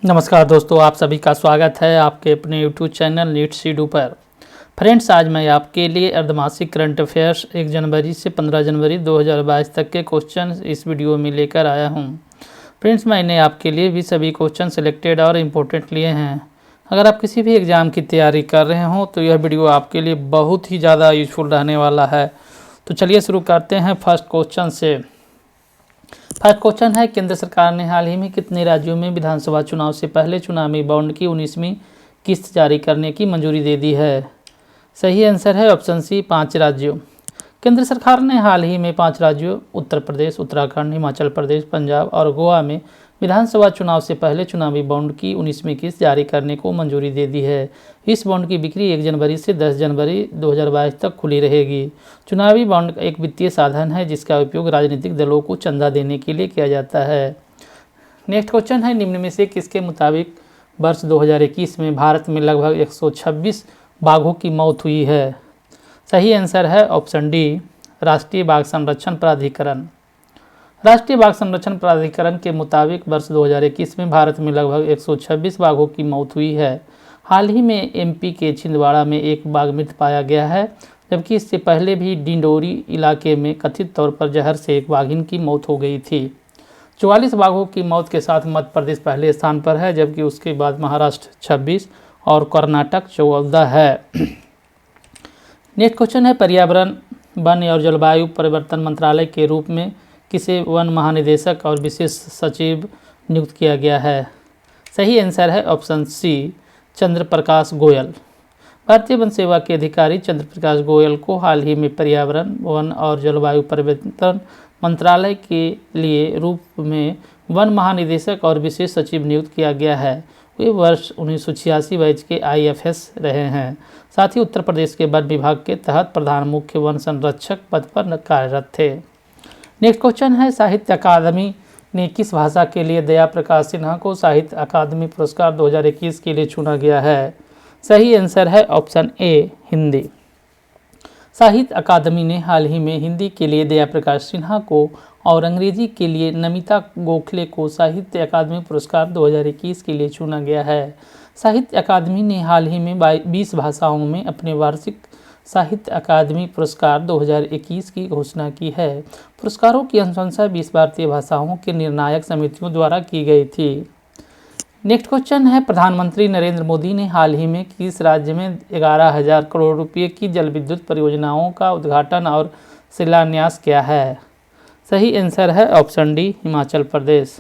नमस्कार दोस्तों, आप सभी का स्वागत है आपके अपने YouTube चैनल नीट सीडू पर। फ्रेंड्स, आज मैं आपके लिए अर्धमासिक करंट अफेयर्स 1 जनवरी से 15 जनवरी 2022 तक के क्वेश्चन इस वीडियो में लेकर आया हूं। फ्रेंड्स, मैंने आपके लिए भी सभी क्वेश्चन सिलेक्टेड और इम्पोर्टेंट लिए हैं। अगर आप किसी भी एग्ज़ाम की तैयारी कर रहे हो तो यह वीडियो आपके लिए बहुत ही ज़्यादा यूजफुल रहने वाला है। तो चलिए शुरू करते हैं फर्स्ट क्वेश्चन से। फर्स्ट क्वेश्चन है, केंद्र सरकार ने हाल ही में कितने राज्यों में विधानसभा चुनाव से पहले चुनावी बॉन्ड की 19वीं किस्त जारी करने की मंजूरी दे दी है? सही आंसर है ऑप्शन सी, 5 राज्यों। केंद्र सरकार ने हाल ही में 5 राज्यों उत्तर प्रदेश, उत्तराखंड, हिमाचल प्रदेश, पंजाब और गोवा में विधानसभा चुनाव से पहले चुनावी बॉन्ड की 19वीं किस्त जारी करने को मंजूरी दे दी है। इस बॉन्ड की बिक्री 1 जनवरी से 10 जनवरी 2022 तक खुली रहेगी। चुनावी बॉन्ड एक वित्तीय साधन है जिसका उपयोग राजनीतिक दलों को चंदा देने के लिए किया जाता है। नेक्स्ट क्वेश्चन है, निम्न में से किसके मुताबिक वर्ष 2021 में भारत में लगभग 126 बाघों की मौत हुई है? सही आंसर है ऑप्शन डी, राष्ट्रीय बाघ संरक्षण प्राधिकरण। राष्ट्रीय बाघ संरक्षण प्राधिकरण के मुताबिक वर्ष 2021 में भारत में लगभग 126 बाघों की मौत हुई है। हाल ही में एमपी के छिंदवाड़ा में एक बाघ मृत पाया गया है, जबकि इससे पहले भी डिंडोरी इलाके में कथित तौर पर जहर से एक बाघिन की मौत हो गई थी। 44 बाघों की मौत के साथ मध्य प्रदेश पहले स्थान पर है, जबकि उसके बाद महाराष्ट्र 26 और कर्नाटक 14 है। नेक्स्ट क्वेश्चन है, पर्यावरण, वन और जलवायु परिवर्तन मंत्रालय के रूप में किसे वन महानिदेशक और विशेष सचिव नियुक्त किया गया है? सही आंसर है ऑप्शन सी, चंद्र प्रकाश गोयल। भारतीय वन सेवा के अधिकारी चंद्र प्रकाश गोयल को हाल ही में पर्यावरण, वन और जलवायु परिवर्तन मंत्रालय के लिए रूप में वन महानिदेशक और विशेष सचिव नियुक्त किया गया है। वे वर्ष 1986 बैच के IFS रहे हैं। साथ ही उत्तर प्रदेश के वन विभाग के तहत प्रधान मुख्य वन संरक्षक पद पर कार्यरत थे। नेक्स्ट क्वेश्चन है, साहित्य अकादमी ने किस भाषा के लिए दया प्रकाश सिन्हा को साहित्य अकादमी पुरस्कार 2021 के लिए चुना गया है? सही आंसर है ऑप्शन ए, हिंदी। साहित्य अकादमी ने हाल ही में हिंदी के लिए दया प्रकाश सिन्हा को और अंग्रेजी के लिए नमिता गोखले को साहित्य अकादमी पुरस्कार 2021 के लिए चुना गया है। साहित्य अकादमी ने हाल ही में 20 भाषाओं में अपने वार्षिक साहित्य अकादमी पुरस्कार 2021 की घोषणा की है। पुरस्कारों की अनुशंसा 20 भारतीय भाषाओं के निर्णायक समितियों द्वारा की गई थी। नेक्स्ट क्वेश्चन है, प्रधानमंत्री नरेंद्र मोदी ने हाल ही में किस राज्य में 11,000 करोड़ रुपये की जल विद्युत परियोजनाओं का उद्घाटन और शिलान्यास किया है? सही आंसर है ऑप्शन डी, हिमाचल प्रदेश।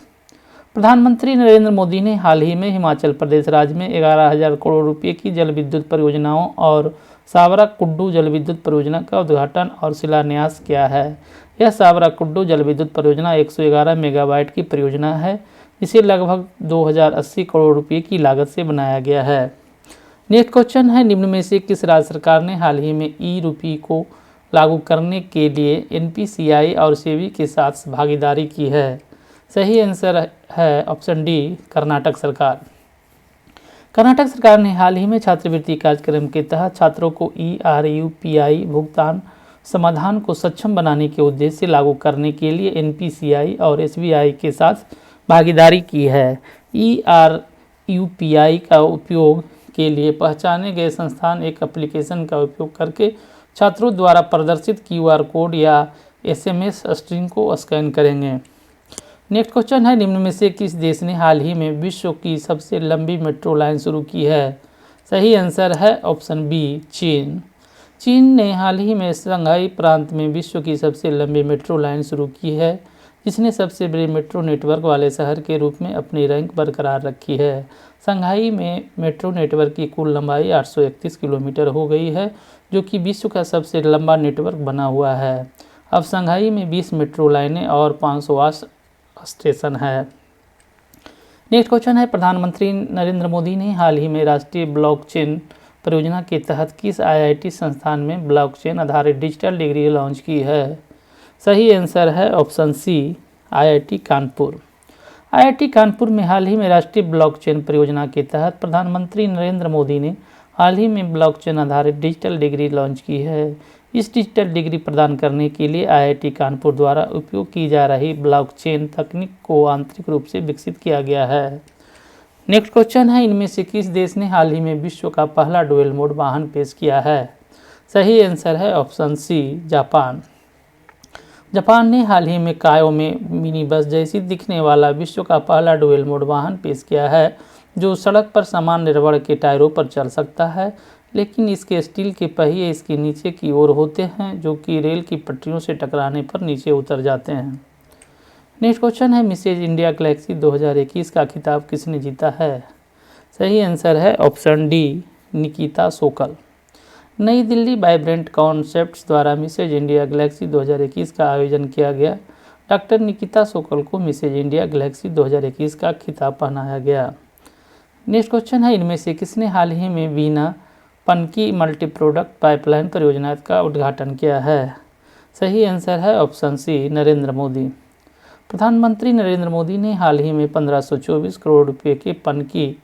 प्रधानमंत्री नरेंद्र मोदी ने हाल ही में हिमाचल प्रदेश राज्य में 11,000 करोड़ रुपये की जल विद्युत परियोजनाओं और सावरा कुड्डू जल विद्युत परियोजना का उद्घाटन और शिलान्यास किया है। यह सावरा कुड्डू जल विद्युत परियोजना 111 मेगावाट की परियोजना है, जिसे लगभग 2080 करोड़ रुपये की लागत से बनाया गया है। नेक्स्ट क्वेश्चन है, निम्न में से किस राज्य सरकार ने हाल ही में ई-रूपी को लागू करने के लिए NPCI और सेबी के साथ भागीदारी की है? सही आंसर है ऑप्शन डी, कर्नाटक सरकार। कर्नाटक सरकार ने हाल ही में छात्रवृत्ति कार्यक्रम के तहत छात्रों को ERUPI भुगतान समाधान को सक्षम बनाने के उद्देश्य से लागू करने के लिए NPCI और SBI के साथ भागीदारी की है। ERUPI का उपयोग के लिए पहचाने गए संस्थान एक एप्लीकेशन का उपयोग करके छात्रों द्वारा प्रदर्शित QR कोड या SMS स्ट्रिंग को स्कैन करेंगे। नेक्स्ट क्वेश्चन है, निम्न में से किस देश ने हाल ही में विश्व की सबसे लंबी मेट्रो लाइन शुरू की है? सही आंसर है ऑप्शन बी, चीन। चीन ने हाल ही में शंघाई प्रांत में विश्व की सबसे लंबी मेट्रो लाइन शुरू की है, जिसने सबसे बड़े मेट्रो नेटवर्क वाले शहर के रूप में अपनी रैंक बरकरार रखी है। शंघाई में मेट्रो नेटवर्क की कुल लंबाई 831 किलोमीटर हो गई है, जो कि विश्व का सबसे लंबा नेटवर्क बना हुआ है। अब शंघाई में 20 मेट्रो लाइनें और 508 स्टेशन है। नेक्स्ट क्वेश्चन है, प्रधानमंत्री नरेंद्र मोदी ने हाल ही में राष्ट्रीय ब्लॉकचेन परियोजना के तहत किस IIT संस्थान में ब्लॉकचेन आधारित डिजिटल डिग्री लॉन्च की है? सही आंसर है option C, IIT Kanpur. IIT Kanpur में हाल ही में राष्ट्रीय ब्लॉकचेन परियोजना के तहत प्रधानमंत्री नरेंद्र मोदी ने हाल ही में ब्लॉकचेन आधारित डिजिटल डिग्री लॉन्च की है। इस डिजिटल डिग्री प्रदान करने के लिए IIT कानपुर द्वारा उपयोग की जा रही ब्लॉकचेन तकनीक को आंतरिक रूप से विकसित किया गया है। नेक्स्ट क्वेश्चन है, इनमें से किस देश ने हाल ही में विश्व का पहला डुअल मोड वाहन पेश किया है? सही आंसर है ऑप्शन सी, जापान। जापान ने हाल ही में कायो में मिनी बस जैसी दिखने वाला विश्व का पहला डुअल मोड वाहन पेश किया है, जो सड़क पर सामान्य रबड़ के टायरों पर चल सकता है, लेकिन इसके स्टील के पहिए इसके नीचे की ओर होते हैं, जो कि रेल की पटरियों से टकराने पर नीचे उतर जाते हैं। नेक्स्ट क्वेश्चन है, मिसेज इंडिया गैलेक्सी 2021 का खिताब किसने जीता है? सही आंसर है ऑप्शन डी, निकिता सोकल। नई दिल्ली वाइब्रेंट कॉन्सेप्ट्स द्वारा मिसेज इंडिया गैलेक्सी 2021 का आयोजन किया गया। डॉक्टर निकिता सोकल को मिसेज इंडिया गैलेक्सी 2021 का खिताब पहनाया गया। नेक्स्ट क्वेश्चन है, इनमें से किसने हाल ही में Veena Panki multi product pipeline परियोजना का उद्घाटन किया है? सही आंसर है ऑप्शन सी, नरेंद्र मोदी। प्रधानमंत्री नरेंद्र मोदी ने हाल ही में 1524 करोड़ रुपये के पनकी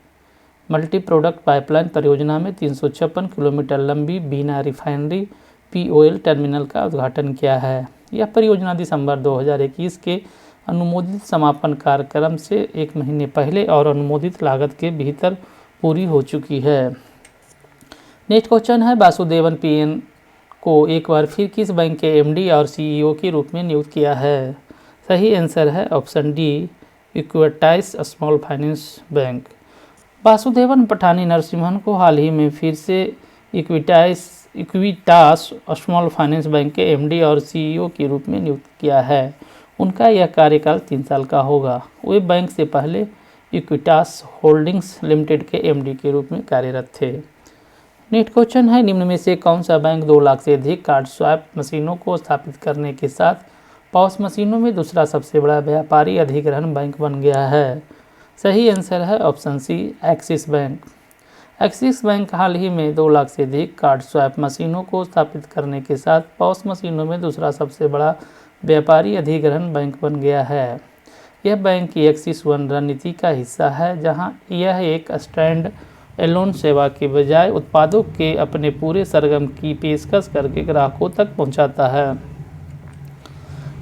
मल्टी प्रोडक्ट पाइपलाइन परियोजना में 356 किलोमीटर लंबी बीना रिफाइनरी पीओएल टर्मिनल का उद्घाटन किया है। यह परियोजना दिसंबर 2021 के अनुमोदित समापन कार्यक्रम से एक महीने पहले और अनुमोदित लागत के भीतर पूरी हो चुकी है। नेक्स्ट क्वेश्चन है, वासुदेवन पीएन को एक बार फिर किस बैंक के एमडी और सीईओ के रूप में नियुक्त किया है? सही आंसर है option D, Equitas small finance bank. Vasudevan Pathani Narasimhan को हाल ही में फिर से इक्विटास स्मॉल फाइनेंस बैंक के एमडी और सीईओ के रूप में नियुक्त किया है। उनका यह कार्यकाल 3 साल का होगा। वे बैंक से पहले इक्विटास होल्डिंग्स लिमिटेड के एमडी के रूप में कार्यरत थे। नेक्स्ट क्वेश्चन है, निम्न में से कौन सा बैंक 2 लाख से अधिक कार्ड स्वैप मशीनों को स्थापित करने के साथ पॉस मशीनों में दूसरा सबसे बड़ा व्यापारी अधिग्रहण बैंक बन गया है? सही आंसर है option C, Axis Bank. Axis Bank हाल ही में 2 लाख से अधिक कार्ड स्वैप मशीनों को स्थापित करने के साथ पॉस मशीनों में दूसरा सबसे बड़ा व्यापारी अधिग्रहण बैंक बन गया है। यह बैंक की एक्सिस वन रणनीति का हिस्सा है, जहां यह एक स्टैंड एलोन सेवा के बजाय उत्पादों के अपने पूरे सरगम की पेशकश करके ग्राहकों तक पहुंचाता है।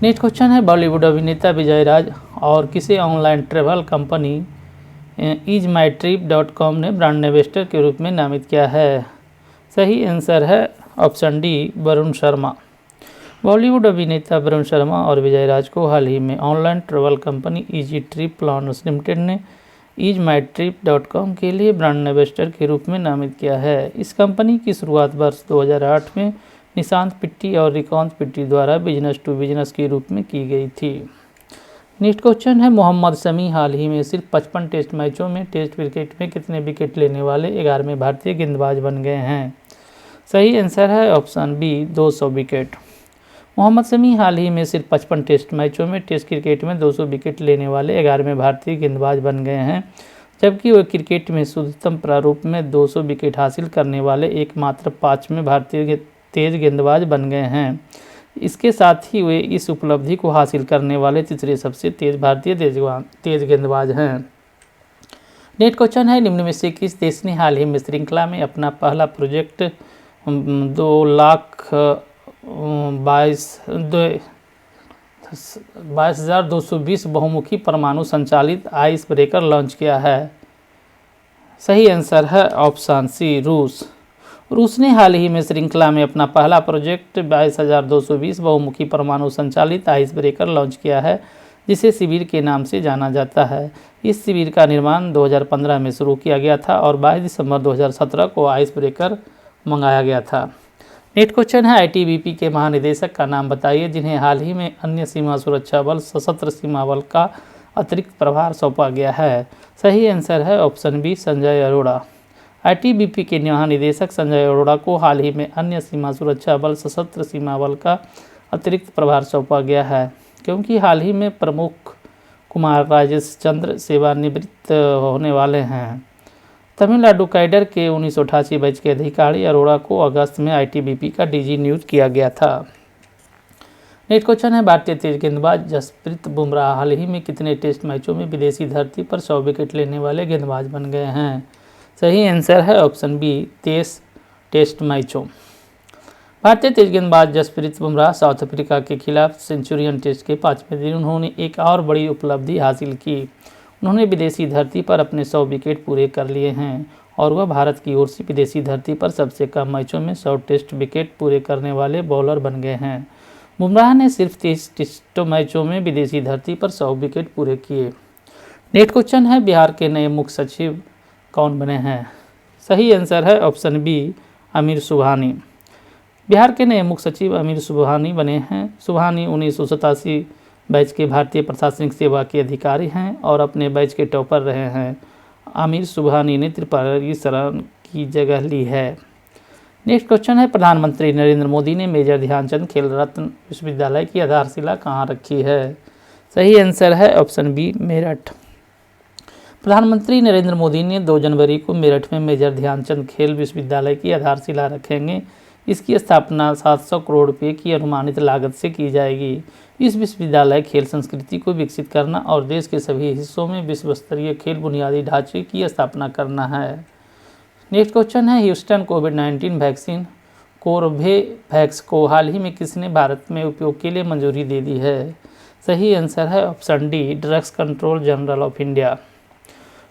नेक्स्ट क्वेश्चन है, बॉलीवुड अभिनेता विजय राज और किसे ऑनलाइन ट्रैवल कंपनी EaseMyTrip.com ने ब्रांड एम्बेसडर के रूप में नामित किया है? सही आंसर है ऑप्शन डी, वरुण शर्मा। बॉलीवुड अभिनेता वरुण शर्मा और विजय राज को हाल ही में online travel company easy trip planners limited ने EaseMyTrip.com के लिए ब्रांड एम्बेसडर के रूप में नामित किया है। इस कंपनी की शुरुआत वर्ष 2008 में निशांत पिट्टी और रिकांत पिट्टी द्वारा बिजनेस टू बिजनेस के रूप में की गई थी। नेक्स्ट क्वेश्चन है, मोहम्मद शमी हाल ही में सिर्फ 55 टेस्ट मैचों में टेस्ट क्रिकेट में कितने विकेट लेने वाले 11वें भारतीय गेंदबाज बन गए हैं? सही आंसर है option B, 200 wicket. Mohammed Shami हाल ही में सिर्फ 55 टेस्ट मैचों में टेस्ट क्रिकेट में 200 विकेट लेने वाले 11वें भारतीय गेंदबाज बन गए हैं, जबकि वे क्रिकेट में शुद्धतम प्रारूप में 200 विकेट हासिल करने वाले एकमात्र 5वें भारतीय तेज गेंदबाज बन गए हैं। इसके साथ ही वे इस उपलब्धि को हासिल करने वाले तीसरे सबसे तेज भारतीय तेज गेंदबाज हैं। नेक्स्ट क्वेश्चन है, निम्न में से किस देश ने हाल ही में श्रृंखला में अपना पहला प्रोजेक्ट 22,220 बहुमुखी परमाणु संचालित आइस ब्रेकर लॉन्च किया है? सही आंसर है ऑप्शन सी, रूस। रूस ने हाल ही में श्रृंखला में अपना पहला प्रोजेक्ट 22,220 बहुमुखी परमाणु संचालित आइस ब्रेकर लॉन्च किया है, जिसे शिविर के नाम से जाना जाता है। इस शिविर का निर्माण 2015 में शुरू किया गया था और 22 दिसंबर 2017 को आइस ब्रेकर मंगाया गया था। नेक्स्ट क्वेश्चन है, आईटीबीपी के महानिदेशक का नाम बताइए जिन्हें हाल ही में अन्य सीमा सुरक्षा बल सशस्त्र सीमा बल का अतिरिक्त प्रभार सौंपा गया है? सही आंसर है option B, Sanjay Arora. ITBP के महानिदेशक संजय अरोड़ा को हाल ही में अन्य सीमा सुरक्षा बल सशस्त्र सीमा बल का अतिरिक्त प्रभार सौंपा गया है, क्योंकि हाल ही में प्रमुख कुमार राजेश चंद्र सेवानिवृत्त होने वाले हैं। तमिलनाडु कैडर के 1988 बैच के अधिकारी अरोड़ा को अगस्त में आईटीबीपी का डीजी नियुक्त किया गया था। नेक्स्ट क्वेश्चन है, भारतीय तेज गेंदबाज जसप्रीत बुमराह हाल ही में कितने टेस्ट मैचों में विदेशी धरती पर 100 विकेट लेने वाले गेंदबाज बन गए हैं? सही आंसर है ऑप्शन बी, 23 टेस्ट मैचों। भारतीय तेज गेंदबाज जसप्रीत बुमराह साउथ अफ्रीका के खिलाफ सेंचुरियन टेस्ट के 5वें दिन उन्होंने एक और बड़ी उपलब्धि हासिल की। उन्होंने विदेशी धरती पर अपने 100 विकेट पूरे कर लिए हैं और वह भारत की ओर से विदेशी धरती पर सबसे कम मैचों में 100 टेस्ट विकेट पूरे करने वाले बॉलर बन गए हैं। बुमराह ने सिर्फ 30 टेस्ट मैचों में विदेशी धरती पर 100 विकेट पूरे किए। नेक्स्ट क्वेश्चन है, बिहार के नए मुख्य सचिव कौन बने हैं? सही आंसर है ऑप्शन बी, आमिर सुबहानी। बिहार के नए मुख्य सचिव आमिर सुबहानी बने हैं। सुबहानी 1987 बैच के भारतीय प्रशासनिक सेवा के अधिकारी हैं और अपने बैच के टॉपर रहे हैं। आमिर सुबहानी ने त्रिपुरारी शरण की जगह ली है। नेक्स्ट क्वेश्चन है, प्रधानमंत्री नरेंद्र मोदी ने मेजर ध्यानचंद खेल रत्न विश्वविद्यालय की आधारशिला कहाँ रखी है? सही आंसर है ऑप्शन बी, मेरठ। प्रधानमंत्री नरेंद्र मोदी ने 2 जनवरी को मेरठ में मेजर ध्यानचंद खेल विश्वविद्यालय की आधारशिला रखेंगे। इसकी स्थापना 700 करोड़ रुपये की अनुमानित लागत से की जाएगी। इस विश्वविद्यालय खेल संस्कृति को विकसित करना और देश के सभी हिस्सों में विश्व स्तरीय खेल बुनियादी ढांचे की स्थापना करना है। नेक्स्ट क्वेश्चन है, ह्यूस्टन कोविड-19 वैक्सीन कोर्बेवैक्स को हाल ही में किसने भारत में उपयोग के लिए मंजूरी दे दी है? सही आंसर है option D, drugs control general of India.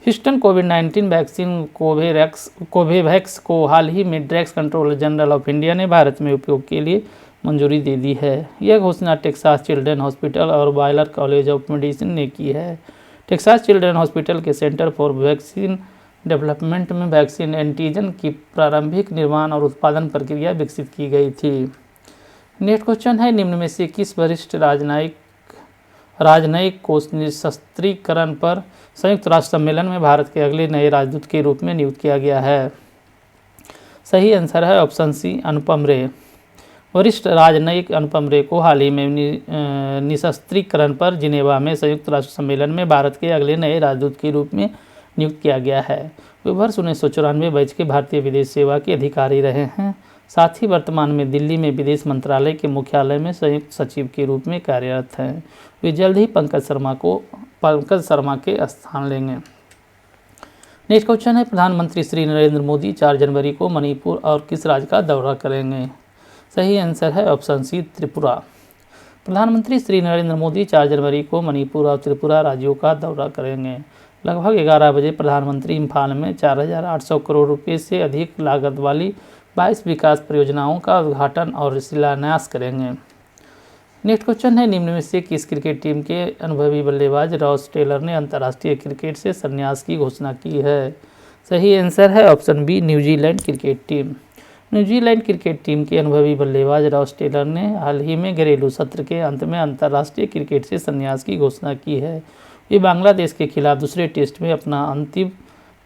Houston covid vaccine Corbevax को हाल ही में drugs control general of India ने भारत में उपयोग के लिए मंजूरी दे दी है। यह घोषणा टेक्सास चिल्ड्रन हॉस्पिटल और बायलर कॉलेज ऑफ मेडिसिन ने की है। टेक्सास चिल्ड्रन हॉस्पिटल के सेंटर फॉर वैक्सीन डेवलपमेंट में वैक्सीन एंटीजन की प्रारंभिक निर्माण और उत्पादन प्रक्रिया विकसित की गई थी। नेक्स्ट क्वेश्चन है, निम्न में से किस वरिष्ठ राजनयिक को निशस्त्रीकरण पर संयुक्त राष्ट्र सम्मेलन में भारत के अगले नए राजदूत के रूप में नियुक्त किया गया है? सही आंसर है ऑप्शन सी, अनुपम रे। वरिष्ठ राजनयिक अनुपम रे को हाल ही में निशस्त्रीकरण पर जिनेवा में संयुक्त राष्ट्र सम्मेलन में भारत के अगले नए राजदूत के रूप में नियुक्त किया गया है। वे वर्ष 1994 बैच के भारतीय विदेश सेवा के अधिकारी रहे हैं। साथ ही वर्तमान में दिल्ली में विदेश मंत्रालय के मुख्यालय में संयुक्त सचिव के रूप में कार्यरत हैं। वे जल्द ही पंकज शर्मा के स्थान लेंगे। नेक्स्ट क्वेश्चन है, प्रधानमंत्री श्री नरेंद्र मोदी 4 जनवरी को मणिपुर और किस राज्य का दौरा करेंगे? सही आंसर है ऑप्शन सी, त्रिपुरा। प्रधानमंत्री श्री नरेंद्र मोदी 4 जनवरी को मणिपुर और त्रिपुरा राज्यों का दौरा करेंगे। लगभग 11 बजे प्रधानमंत्री इम्फाल में 4,800 करोड़ रुपये से अधिक लागत वाली 22 विकास परियोजनाओं का उद्घाटन और शिलान्यास करेंगे। नेक्स्ट क्वेश्चन है, निम्न में से किस क्रिकेट टीम के अनुभवी बल्लेबाज रॉस टेलर ने अंतर्राष्ट्रीय क्रिकेट से संन्यास की घोषणा की है? सही आंसर है option B, New Zealand cricket team. New Zealand cricket team के अनुभवी बल्लेबाज रॉस टेलर ने हाल ही में घरेलू सत्र के अंत में अंतर्राष्ट्रीय क्रिकेट से संन्यास की घोषणा की है। वे बांग्लादेश के खिलाफ दूसरे टेस्ट में अपना अंतिम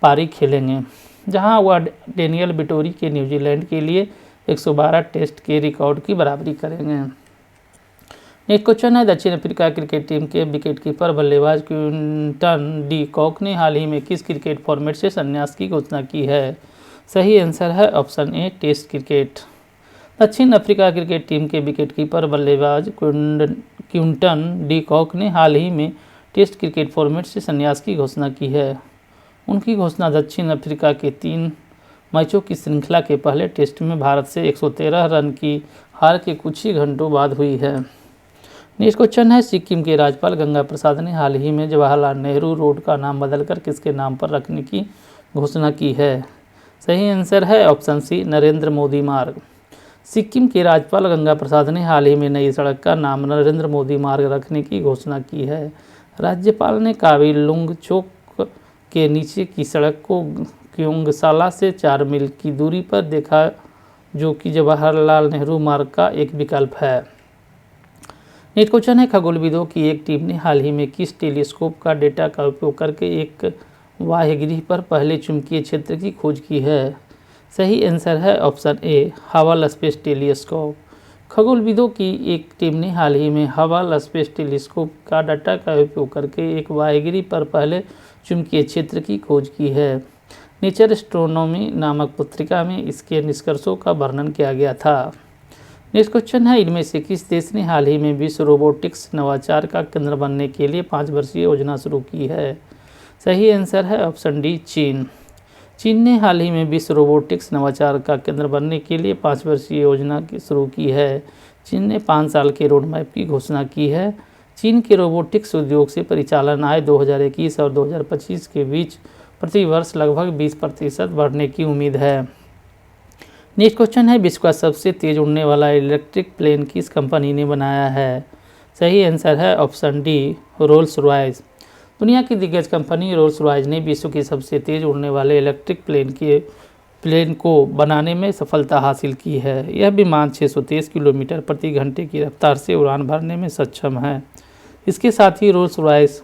पारी खेलेंगे, जहां वह डेनियल विटोरी के न्यूजीलैंड के लिए 112 टेस्ट के रिकॉर्ड की बराबरी करेंगे। नेक्स्ट क्वेश्चन है, दक्षिण अफ्रीका क्रिकेट टीम के विकेटकीपर बल्लेबाज क्विंटन डी कॉक ने हाल ही में किस क्रिकेट फॉर्मेट से संन्यास की घोषणा की है? सही आंसर है ऑप्शन ए, टेस्ट क्रिकेट। दक्षिण अफ्रीका क्रिकेट टीम के विकेटकीपर बल्लेबाज क्विंटन डी कॉक ने हाल ही में टेस्ट क्रिकेट फॉर्मेट से संन्यास की घोषणा की है। उनकी घोषणा दक्षिण अफ्रीका के 3 मैचों की श्रृंखला के पहले टेस्ट में भारत से 113 रन की हार के कुछ ही घंटों बाद हुई है। नेक्स्ट क्वेश्चन है, सिक्किम के राज्यपाल गंगा प्रसाद ने हाल ही में जवाहरलाल नेहरू रोड का नाम बदलकर किसके नाम पर रखने की घोषणा की है? सही आंसर है ऑप्शन सी, नरेंद्र मोदी मार्ग। सिक्किम के राज्यपाल गंगा प्रसाद ने हाल ही में नई सड़क का नाम नरेंद्र मोदी मार्ग रखने की घोषणा की है। राज्यपाल ने कावी लुंगचोक के नीचे की सड़क को क्योंगसाला से 4 मील की दूरी पर देखा, जो कि जवाहरलाल नेहरू मार्ग का एक विकल्प है। नेक्स्ट क्वेश्चन है, खगोलविदों की एक टीम ने हाल ही में किस टेलीस्कोप का डेटा का उपयोग करके एक वायग्रह पर पहले चुंबकीय क्षेत्र की खोज की है? सही आंसर है option A, Hubble space telescope. खगोलविदों की एक टीम ने हाल ही में हबल स्पेस टेलीस्कोप का डाटा का उपयोग करके एक वायग्रह पर पहले चुंबकीय क्षेत्र की खोज की है। नेचर एस्ट्रोनॉमी नामक पत्रिका में इसके निष्कर्षों का वर्णन किया गया था। नेक्स्ट क्वेश्चन है, इनमें से किस देश ने हाल ही में विश्व रोबोटिक्स नवाचार का केंद्र बनने के लिए 5 वर्षीय योजना शुरू की है? सही आंसर है ऑप्शन डी, चीन। चीन ने हाल ही में विश्व रोबोटिक्स नवाचार का केंद्र बनने के लिए 5 वर्षीय योजना शुरू की है। चीन ने 5 साल के रोड मैप की घोषणा की है, चीन के रोबोटिक्स उद्योग से परिचालन आय 2021 और 2025 के बीच प्रति वर्ष लगभग 20% बढ़ने की उम्मीद है। नेक्स्ट क्वेश्चन है, विश्व का सबसे तेज उड़ने वाला इलेक्ट्रिक प्लेन किस कंपनी ने बनाया है? सही आंसर है ऑप्शन डी, रोल्स रॉयस। दुनिया की दिग्गज कंपनी रोल्स रॉयस ने विश्व की सबसे तेज उड़ने वाले इलेक्ट्रिक प्लेन को बनाने में सफलता हासिल की है। यह विमान 623 किलोमीटर प्रति घंटे की रफ्तार से उड़ान भरने में सक्षम है। इसके साथ ही रोल्स रॉयस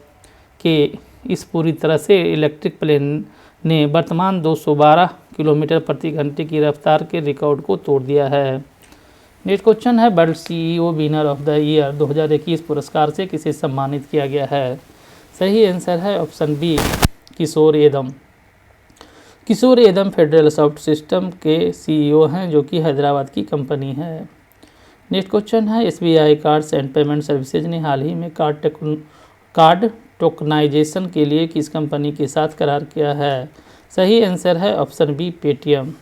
के इस पूरी तरह से इलेक्ट्रिक प्लेन ने वर्तमान 212 किलोमीटर प्रति घंटे की रफ्तार के रिकॉर्ड को तोड़ दिया है। नेक्स्ट क्वेश्चन है, world CEO winner of the year 2021 पुरस्कार से किसे सम्मानित किया गया है? सही आंसर है ऑप्शन बी, किशोर एदम। किशोर एदम फेडरल सॉफ्ट सिस्टम के सीईओ हैं, जो कि हैदराबाद की कंपनी है। नेक्स्ट क्वेश्चन है, SBI cards and payment services ने हाल ही में कार्ड टोकनाइजेशन के लिए किस कंपनी के साथ करार किया है? सही आंसर है option B, Paytm.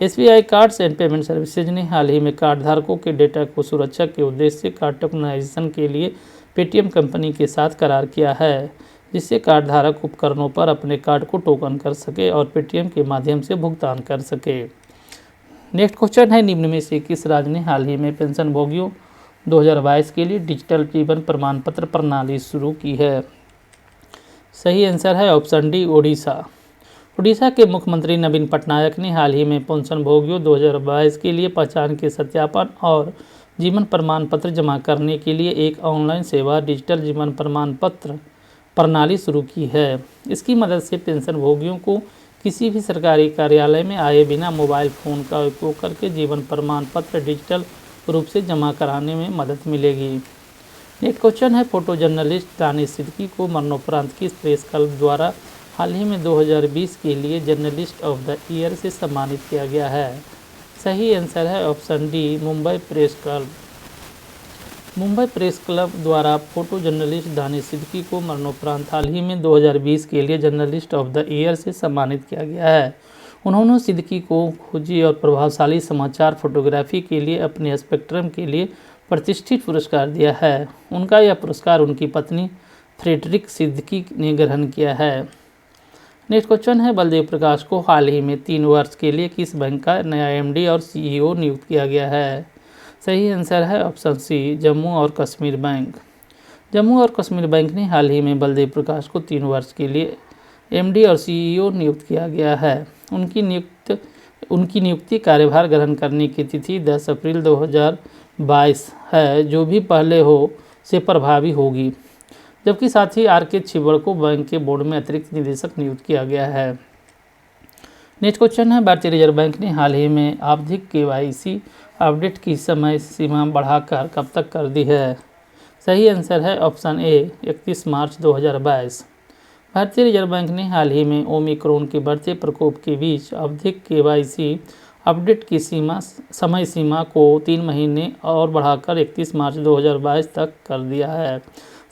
SBI cards and payment services ने हाल ही में कार्ड धारकों के डेटा को सुरक्षा के उद्देश्य से कार्ड टोकनाइजेशन के लिए पेटीएम कंपनी के साथ करार किया है, जिससे कार्ड धारक उपकरणों पर अपने कार्ड को टोकन कर सके और पेटीएम के माध्यम से भुगतान कर सके। नेक्स्ट क्वेश्चन है, निम्न में से किस राज्य ने हाल ही में पेंशन भोगियों 2022 के लिए डिजिटल जीवन प्रमाण पत्र प्रणाली शुरू की है? सही आंसर है ऑप्शन डी, ओडिशा। ओडिशा के मुख्यमंत्री नवीन पटनायक ने हाल ही में पेंशन भोगियों 2022 के लिए पहचान के सत्यापन और जीवन प्रमाण पत्र जमा करने के लिए एक ऑनलाइन सेवा डिजिटल जीवन प्रमाण पत्र प्रणाली शुरू की है। इसकी मदद से पेंशन भोगियों को किसी भी सरकारी कार्यालय में आए बिना मोबाइल फ़ोन का उपयोग करके जीवन प्रमाण पत्र डिजिटल रूप से जमा कराने में मदद मिलेगी। नेक्स्ट क्वेश्चन है, फोटो जर्नलिस्ट दानिश सिद्दीकी को मरणोपरांत किस प्रेस क्लब द्वारा हाल ही में 2020 के लिए जर्नलिस्ट ऑफ द ईयर से सम्मानित किया गया है? सही आंसर है option D, Mumbai press club. Mumbai press club द्वारा फोटो जर्नलिस्ट दानिश सिद्दीकी को मरणोपरांत हाल ही में 2020 के लिए जर्नलिस्ट ऑफ द ईयर से सम्मानित किया गया है। उन्होंने सिद्दीकी को खोजी और प्रभावशाली समाचार फोटोग्राफी के लिए अपने स्पेक्ट्रम के लिए प्रतिष्ठित पुरस्कार दिया है। उनका यह पुरस्कार उनकी पत्नी फ्रेडरिक सिद्दीकी ने ग्रहण किया है। नेक्स्ट क्वेश्चन है, बलदेव प्रकाश को हाल ही में 3 वर्ष के लिए किस बैंक का नया एमडी और सीईओ नियुक्त किया गया है? सही आंसर है ऑप्शन सी, जम्मू और कश्मीर बैंक। जम्मू और कश्मीर बैंक ने हाल ही में बलदेव प्रकाश को 3 वर्ष के लिए एमडी और सीईओ नियुक्त किया गया है। उनकी नियुक्ति कार्यभार ग्रहण करने की तिथि 10 अप्रैल 2022 है, जो भी पहले हो से प्रभावी होगी। जबकि साथ ही आर.के. छिब्बड़ को बैंक के बोर्ड में अतिरिक्त निदेशक नियुक्त किया गया है। नेक्स्ट क्वेश्चन है, भारतीय रिजर्व बैंक ने हाल ही में आवधिक केवाईसी अपडेट की समय सीमा बढ़ाकर कब तक कर दी है? सही आंसर है ऑप्शन ए, 31 मार्च 2022। भारतीय रिजर्व बैंक ने हाल ही में ओमिक्रॉन के बढ़ते प्रकोप के बीच आवधिक केवाईसी अपडेट की समय सीमा को 3 महीने और बढ़ाकर 31 मार्च 2022 तक कर दिया है।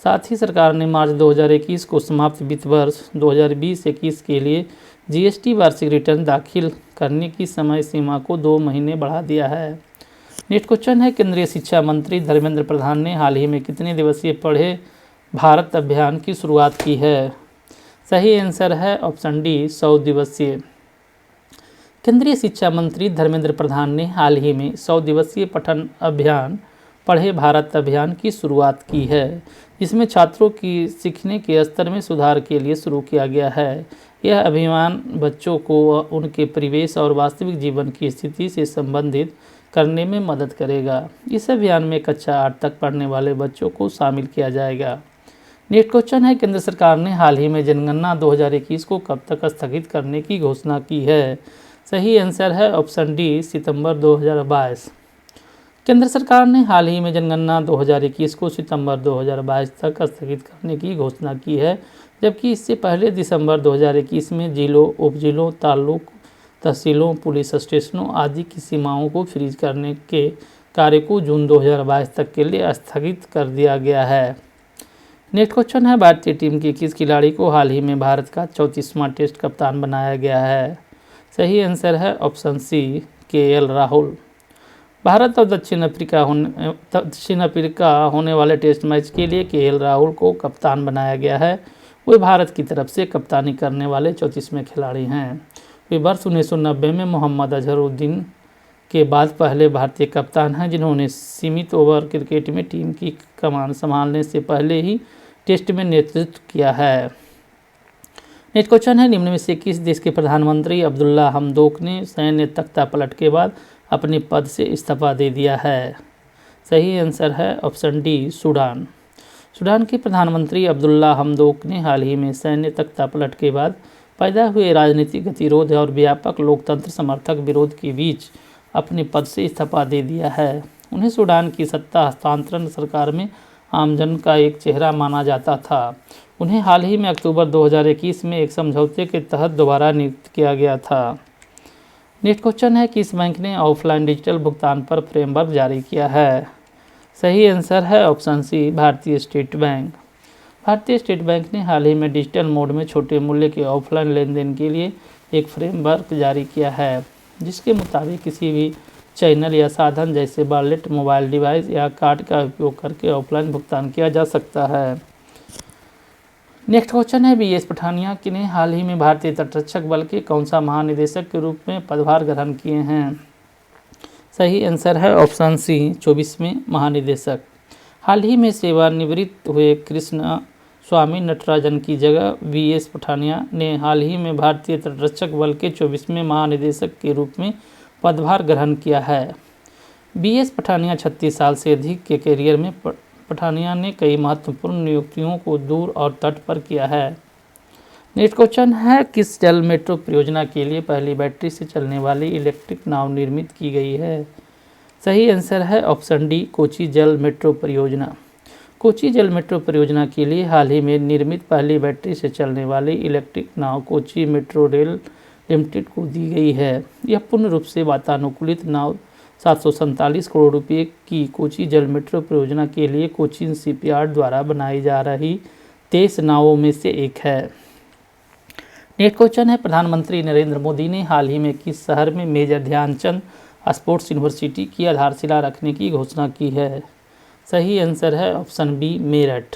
साथ ही सरकार ने मार्च 2021 को समाप्त वित्त वर्ष 2020-21 के लिए जीएसटी वार्षिक रिटर्न दाखिल करने की समय सीमा को 2 महीने बढ़ा दिया है। नेक्स्ट क्वेश्चन है, केंद्रीय शिक्षा मंत्री धर्मेंद्र प्रधान ने हाल ही में कितने दिवसीय पढ़े भारत अभियान की शुरुआत की है? सही आंसर है ऑप्शन डी, 100 दिवसीय। केंद्रीय शिक्षा मंत्री धर्मेंद्र प्रधान ने हाल ही में 100 दिवसीय पठन अभियान पढ़े भारत अभियान की शुरुआत की है, जिसमें छात्रों की सीखने के स्तर में सुधार के लिए शुरू किया गया है। यह अभियान बच्चों को उनके परिवेश और वास्तविक जीवन की स्थिति से संबंधित करने में मदद करेगा। इस अभियान में कक्षा 8 तक पढ़ने वाले बच्चों को शामिल किया जाएगा। नेक्स्ट क्वेश्चन है, केंद्र सरकार ने हाल ही में जनगणना 2021 को कब तक स्थगित करने की घोषणा की है? सही आंसर है ऑप्शन डी, सितंबर 2022। केंद्र सरकार ने हाल ही में जनगणना 2021 को सितंबर 2022 तक स्थगित करने की घोषणा की है, जबकि इससे पहले दिसंबर 2021 में जिलों, उपजिलों, तालुक, तहसीलों, पुलिस स्टेशनों आदि की सीमाओं को फ्रीज करने के कार्य को जून 2022 तक के लिए स्थगित कर दिया गया है। नेक्स्ट क्वेश्चन है, भारतीय टीम के किस खिलाड़ी को हाल ही में भारत का 34वां टेस्ट कप्तान बनाया गया है? सही आंसर है option C, K L. Rahul. Bharat और दक्षिण अफ्रीका होने वाले टेस्ट मैच के लिए केएल राहुल को कप्तान बनाया गया है। वे भारत की तरफ से कप्तानी करने वाले 34वें खिलाड़ी हैं। वे वर्ष 1990 में मोहम्मद अजहरुद्दीन के बाद पहले भारतीय कप्तान हैं जिन्होंने सीमित ओवर क्रिकेट में टीम की कमान संभालने से पहले ही टेस्ट में नेतृत्व किया है। नेक्स्ट क्वेश्चन है, निम्न में से किस देश के प्रधानमंत्री अब्दुल्ला हमदोक ने सैन्य तख्तापलट के बाद अपने पद से इस्तीफा दे दिया है? सही आंसर है ऑप्शन डी, सूडान। सूडान के प्रधानमंत्री अब्दुल्ला हमदोक ने हाल ही में सैन्य तख्तापलट के बाद पैदा हुए राजनीतिक गतिरोध और व्यापक लोकतंत्र समर्थक विरोध के बीच अपने पद से इस्तीफा दे दिया है। उन्हें सूडान की सत्ता हस्तांतरण सरकार में आमजन का एक चेहरा माना जाता था। उन्हें हाल ही में अक्टूबर 2021 में एक समझौते के तहत दोबारा नियुक्त किया गया था। नेक्स्ट क्वेश्चन है, किस बैंक ने ऑफलाइन डिजिटल भुगतान पर फ्रेमवर्क जारी किया है? सही आंसर है ऑप्शन सी, भारतीय स्टेट बैंक। भारतीय स्टेट बैंक ने हाल ही में डिजिटल मोड में छोटे मूल्य के ऑफलाइन लेन देन के लिए एक फ्रेमवर्क जारी किया है, जिसके मुताबिक किसी भी चैनल या साधन जैसे वॉलेट, मोबाइल डिवाइस या कार्ड का उपयोग करके ऑफलाइन भुगतान किया जा सकता है। नेक्स्ट क्वेश्चन है, बीएस पठानिया ने हाल ही में भारतीय तटरक्षक बल के कौन सा महानिदेशक के रूप में पदभार ग्रहण किए हैं? सही आंसर है ऑप्शन सी, 24वें महानिदेशक। हाल ही में सेवानिवृत्त हुए कृष्ण स्वामी नटराजन की जगह बीएस पठानिया ने हाल ही में भारतीय तटरक्षक बल के 24वें महानिदेशक के रूप में पदभार ग्रहण किया है। बीएस पठानिया 36 साल से अधिक के करियर में पठानिया ने कई महत्वपूर्ण नियुक्तियों को दूर और तट पर किया है। नेक्स्ट क्वेश्चन है, किस जल मेट्रो परियोजना के लिए पहली बैटरी से चलने वाली इलेक्ट्रिक नाव निर्मित की गई है? सही आंसर है ऑप्शन डी, कोची जल मेट्रो परियोजना। कोची जल मेट्रो परियोजना के लिए हाल ही में निर्मित पहली बैटरी से चलने वाली इलेक्ट्रिक नाव कोची मेट्रो रेल लिमिटेड को दी गई है। यह पूर्ण रूप से वातानुकूलित नाव 747 करोड़ रुपये की कोची जल मेट्रो परियोजना के लिए कोचीन शिपयार्ड द्वारा बनाई जा रही 23 नावों में से एक है। नेक्स्ट क्वेश्चन है, प्रधानमंत्री नरेंद्र मोदी ने हाल ही में किस शहर में मेजर ध्यानचंद स्पोर्ट्स यूनिवर्सिटी की आधारशिला रखने की घोषणा की है? सही आंसर है ऑप्शन बी, मेरठ।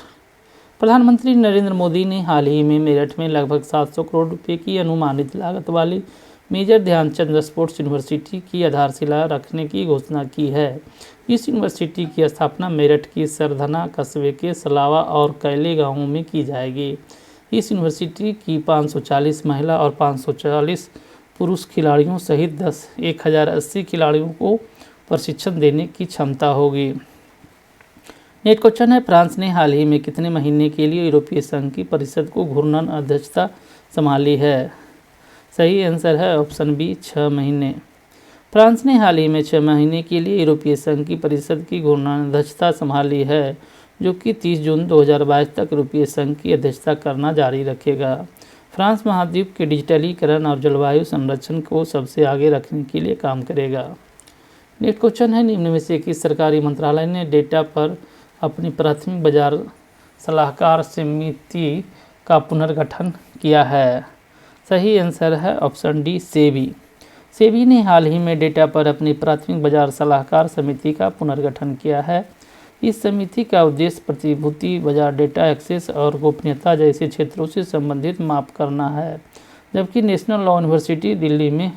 प्रधानमंत्री नरेंद्र मोदी ने हाल ही में मेरठ में लगभग 700 करोड़ रुपये की अनुमानित लागत वाली मेजर ध्यानचंद स्पोर्ट्स यूनिवर्सिटी की आधारशिला रखने की घोषणा की है। इस यूनिवर्सिटी की स्थापना मेरठ की सरधना कस्बे के सलावा और कैले गांवों में की जाएगी। इस यूनिवर्सिटी की 540 महिला और 540 पुरुष खिलाड़ियों सहित 1080 खिलाड़ियों को प्रशिक्षण देने की क्षमता होगी। नेक्स्ट क्वेश्चन है, फ्रांस ने हाल ही में कितने महीने के लिए यूरोपीय संघ की परिषद को घूर्णन अध्यक्षता संभाली है? सही आंसर है ऑप्शन बी, 6 महीने। फ्रांस ने हाल ही में 6 महीने के लिए यूरोपीय संघ की परिषद की घूर्णन अध्यक्षता संभाली है, जो कि 30 जून 2022 तक यूरोपीय संघ की अध्यक्षता करना जारी रखेगा। फ्रांस महाद्वीप के डिजिटलीकरण और जलवायु संरक्षण को सबसे आगे रखने के लिए काम करेगा। नेक्स्ट क्वेश्चन है, निम्न में से किस सरकारी मंत्रालय ने डेटा पर अपनी प्राथमिक बाजार सलाहकार समिति का पुनर्गठन किया है? सही आंसर है ऑप्शन डी, सेबी। सेबी ने हाल ही में डेटा पर अपनी प्राथमिक बाजार सलाहकार समिति का पुनर्गठन किया है। इस समिति का उद्देश्य प्रतिभूति बाजार डेटा एक्सेस और गोपनीयता जैसे क्षेत्रों से संबंधित माप करना है, जबकि नेशनल लॉ यूनिवर्सिटी दिल्ली में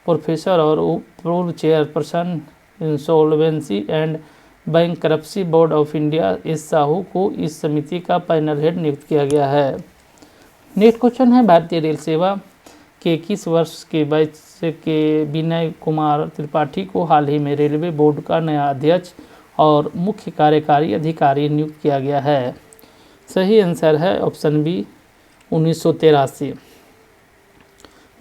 प्रोफेसर और पूर्व chairperson insolvency and bankruptcy board of India S Sahu को इस समिति का पैनल हेड नियुक्त किया गया है। नेक्स्ट क्वेश्चन है, भारतीय रेल सेवा के 21 वर्ष के बैच के विनय कुमार त्रिपाठी को हाल ही में रेलवे बोर्ड का नया अध्यक्ष और मुख्य कार्यकारी अधिकारी नियुक्त किया गया है। सही आंसर है ऑप्शन बी, 1983।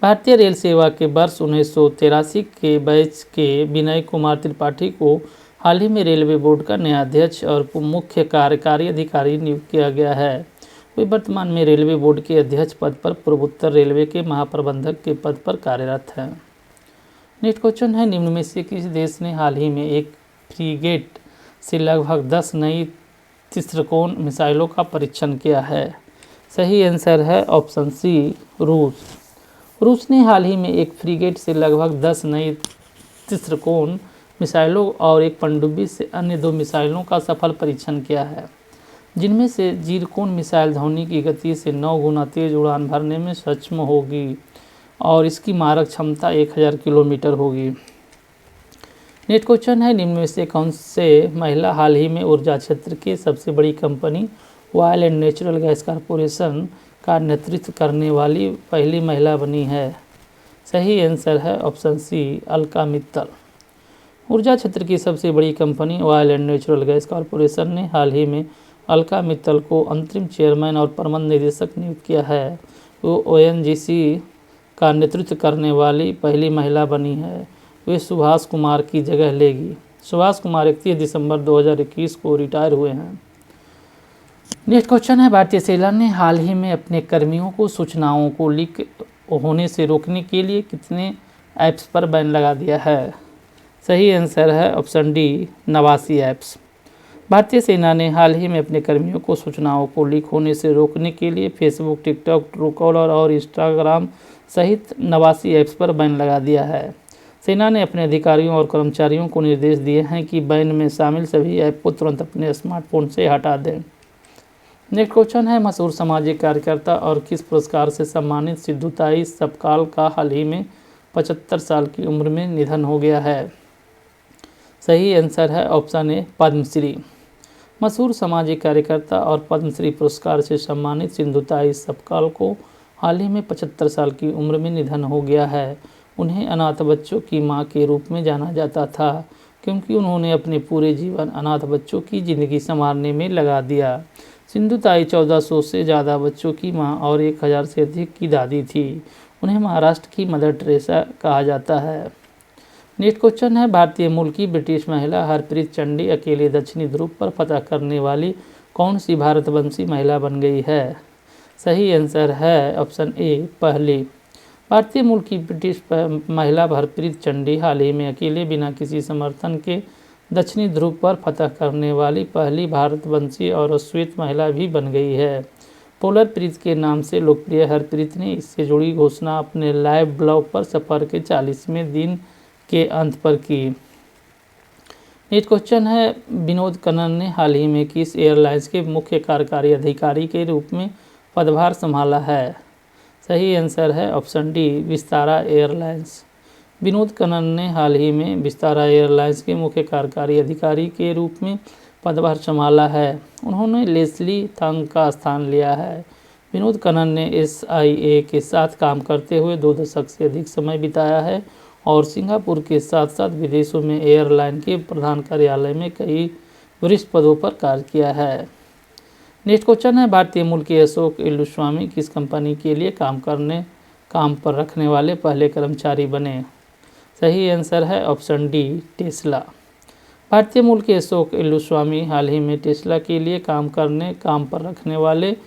भारतीय रेल सेवा के वर्ष 1983 के बैच के विनय कुमार त्रिपाठी को हाल ही में रेलवे बोर्ड का नया अध्यक्ष और मुख्य कार्यकारी अधिकारी नियुक्त किया गया है। वे वर्तमान में रेलवे बोर्ड के अध्यक्ष पद पर पूर्वोत्तर रेलवे के महाप्रबंधक के पद पर कार्यरत हैं। नेक्स्ट क्वेश्चन है, निम्न में से किस देश ने हाल ही में एक फ्रीगेट से लगभग 10 नई त्रिकोण मिसाइलों का परीक्षण किया है? सही आंसर है ऑप्शन सी, रूस। रूस ने हाल ही में एक फ्रीगेट से लगभग 10 नई त्रिकोण मिसाइलों और एक पनडुब्बी से अन्य 2 मिसाइलों का सफल परीक्षण किया है, जिनमें से जीरकोन मिसाइल ध्वनि की गति से 9 गुना तेज उड़ान भरने में सक्षम होगी और इसकी मारक क्षमता 1000 किलोमीटर होगी। नेक्स्ट क्वेश्चन है, निम्न में से कौन से महिला हाल ही में ऊर्जा क्षेत्र की सबसे बड़ी company oil and natural gas corporation का नेतृत्व करने वाली पहली महिला बनी है? सही आंसर है ऑप्शन सी, अलका मित्तल। ऊर्जा क्षेत्र की सबसे बड़ी company oil and natural gas corporation ने हाल ही में अलका मित्तल को अंतरिम चेयरमैन और प्रबंध निदेशक नियुक्त किया है। वो ओएनजीसी का नेतृत्व करने वाली पहली महिला बनी है। वे सुभाष कुमार की जगह लेगी। सुभाष कुमार 31 दिसंबर 2021 को रिटायर हुए हैं। नेक्स्ट क्वेश्चन है, भारतीय सेना ने हाल ही में अपने कर्मियों को सूचनाओं को लीक होने से रोकने के लिए कितने ऐप्स पर बैन लगा दिया है? सही आंसर है ऑप्शन डी, 89 ऐप्स। भारतीय सेना ने हाल ही में अपने कर्मियों को सूचनाओं को लीक होने से रोकने के लिए फेसबुक, टिकटॉक, ट्रूकॉलर और इंस्टाग्राम सहित 89 ऐप्स पर बैन लगा दिया है। सेना ने अपने अधिकारियों और कर्मचारियों को निर्देश दिए हैं कि बैन में शामिल सभी ऐप को तुरंत अपने स्मार्टफोन से हटा दें। नेक्स्ट क्वेश्चन है, मशहूर सामाजिक कार्यकर्ता और किस पुरस्कार से सम्मानित सिद्धू-ताई सपकाल का हाल ही में 75 साल की उम्र में निधन हो गया है? सही आंसर है ऑप्शन ए, पद्मश्री। मशहूर सामाजिक कार्यकर्ता और पद्मश्री पुरस्कार से सम्मानित सिद्धू-ताई सपकाल को हाल ही में 75 साल की उम्र में निधन हो गया है। उन्हें अनाथ बच्चों की मां के रूप में जाना जाता था, क्योंकि उन्होंने अपने पूरे जीवन अनाथ बच्चों की ज़िंदगी संवारने में लगा दिया। सिद्धू-ताई 1400 से ज़्यादा बच्चों की मां और 1000 से अधिक की दादी थी। उन्हें महाराष्ट्र की मदर टेरेसा कहा जाता है। नेक्स्ट क्वेश्चन है, भारतीय मूल की ब्रिटिश महिला हरप्रीत चंडी अकेले दक्षिणी ध्रुव पर फतह करने वाली कौन सी भारतवंशी महिला बन गई है? सही आंसर है ऑप्शन ए, पहली। भारतीय मूल की ब्रिटिश महिला हरप्रीत चंडी हाल ही में अकेले बिना किसी समर्थन के दक्षिणी ध्रुव पर फतह करने वाली पहली भारतवंशी और श्वेत महिला भी बन गई है। पोलर प्रीत के नाम से लोकप्रिय हरप्रीत ने इससे जुड़ी घोषणा अपने लाइव ब्लॉग पर सफर के 40वें दिन के अंत पर की। नेक्स्ट क्वेश्चन है, विनोद कनन ने हाल ही में किस एयरलाइंस के मुख्य कार्यकारी अधिकारी के रूप में पदभार संभाला है? सही आंसर है option D, Vistara airlines. Vinod Kannan ने हाल ही में विस्तारा एयरलाइंस के मुख्य कार्यकारी अधिकारी के रूप में पदभार संभाला है। उन्होंने लेस्ली थंग का स्थान लिया है। विनोद कनन ने SIA के साथ काम करते हुए 2 दशक से अधिक समय बिताया है और सिंगापुर के साथ साथ विदेशों में एयरलाइन के प्रधान कार्यालय में कई वरिष्ठ पदों पर कार्य किया है। नेक्स्ट क्वेश्चन है, भारतीय मूल के अशोक एल्लुस्वामी किस कंपनी के लिए काम पर रखने वाले पहले कर्मचारी बने? सही आंसर है ऑप्शन डी, टेस्ला। भारतीय मूल के अशोक एल्लुस्वामी हाल ही में टेस्ला के लिए काम पर रखने वाले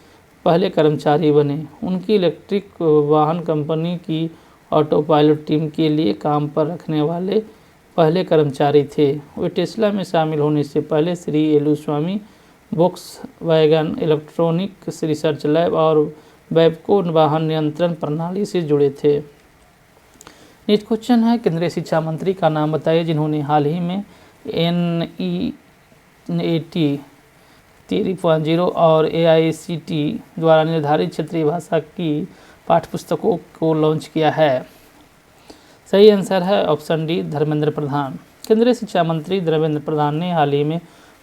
पहले कर्मचारी बने। उनकी इलेक्ट्रिक वाहन कंपनी की ऑटो पायलट टीम के लिए काम पर रखने वाले पहले कर्मचारी थे। वे टेस्ला में शामिल होने से पहले Shri Elluswamy Volkswagen electronic research lab और वेबको वाहन नियंत्रण प्रणाली से जुड़े थे। नेक्स्ट क्वेश्चन है, केंद्रीय शिक्षा मंत्री का नाम बताइए जिन्होंने हाल ही में NEAT 3.0 और AICT द्वारा निर्धारित क्षेत्रीय भाषा की पाठ्यपुस्तकों को लॉन्च किया है। सही आंसर है ऑप्शन डी, धर्मेंद्र प्रधान। केंद्रीय शिक्षा मंत्री धर्मेंद्र प्रधान ने हाल ही में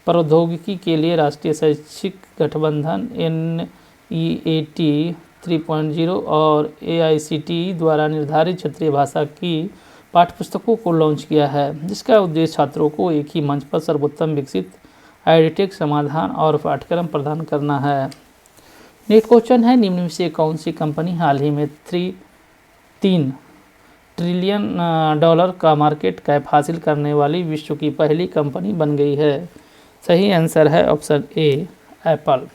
प्रौद्योगिकी के लिए राष्ट्रीय शैक्षिक गठबंधन NEAT 3.0 और AICT द्वारा निर्धारित क्षेत्रीय भाषा की पाठ्यपुस्तकों को लॉन्च किया है, जिसका उद्देश्य छात्रों को एक ही मंच पर सर्वोत्तम विकसित एडिटेक समाधान और पाठ्यक्रम प्रदान करना है। नेक्स्ट क्वेश्चन है, निम्न में से कौन सी कंपनी हाल ही में $3 ट्रिलियन का मार्केट कैप हासिल करने वाली विश्व की पहली कंपनी बन गई है? सही आंसर है ऑप्शन ए, एप्पल।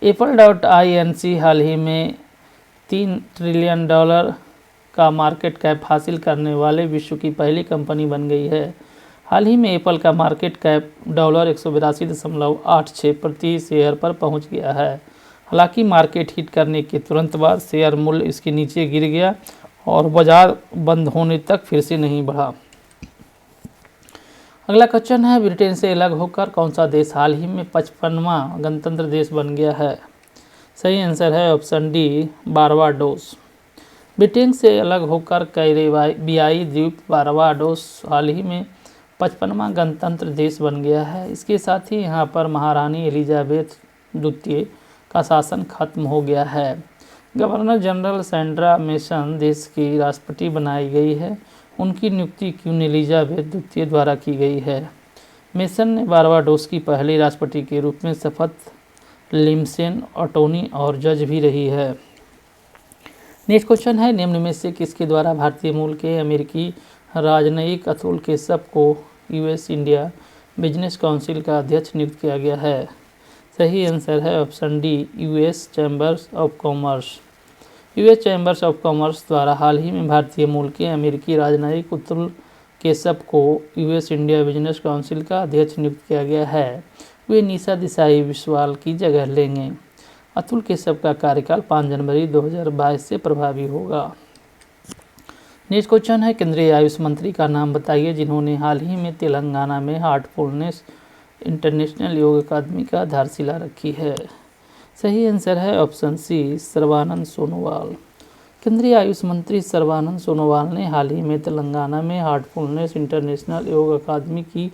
Apple.inc हाल ही में $3 ट्रिलियन का मार्केट कैप हासिल करने वाले विश्व की पहली कंपनी बन गई है। हाल ही में एप्पल का मार्केट कैप $182.86 प्रति शेयर पर पहुंच गया है। हालांकि मार्केट हिट करने के तुरंत बाद शेयर मूल्य इसके नीचे गिर गया और बाजार बंद होने तक फिर से नहीं बढ़ा। अगला क्वेश्चन है, ब्रिटेन से अलग होकर कौन सा देश हाल ही में 55वां गणतंत्र देश बन गया है? सही आंसर है ऑप्शन डी, बारबाडोस। ब्रिटेन से अलग होकर कैरेबियाई द्वीप बारबाडोस हाल ही में 55वां गणतंत्र देश बन गया है। इसके साथ ही यहाँ पर महारानी एलिजाबेथ द्वितीय का शासन खत्म हो गया है। गवर्नर जनरल सैंड्रा मेसन देश की राष्ट्रपति बनाई गई है। उनकी नियुक्ति क्वीन एलिजाबेथ द्वितीय द्वारा की गई है। मेसन ने बारबाडोस की पहली राष्ट्रपति के रूप में शपथ लिमसेन, अटॉर्नी और जज भी रही है। नेक्स्ट क्वेश्चन है, निम्न में से किसके द्वारा भारतीय मूल के अमेरिकी राजनयिक अतुल केशव को यूएस इंडिया बिजनेस काउंसिल का अध्यक्ष नियुक्त किया गया है? सही आंसर है option D, US chambers of commerce. US chambers of commerce द्वारा हाल ही में भारतीय मूल के अमेरिकी राजनयिक अतुल केशव को यूएस इंडिया बिजनेस काउंसिल का अध्यक्ष नियुक्त किया गया है। वे निशा देसाई बिस्वाल की जगह लेंगे। अतुल केशव का कार्यकाल 5 जनवरी 2022 से प्रभावी होगा। नेक्स्ट क्वेश्चन है, केंद्रीय आयुष मंत्री का नाम बताइए जिन्होंने हाल ही में तेलंगाना में हार्टफुलनेस इंटरनेशनल योग अकादमी का आधारशिला रखी है? सही आंसर है ऑप्शन सी, सर्बानंद सोनोवाल। केंद्रीय आयुष मंत्री सर्बानंद सोनोवाल ने हाल ही में तेलंगाना में हार्टफुलनेस इंटरनेशनल योग अकादमी की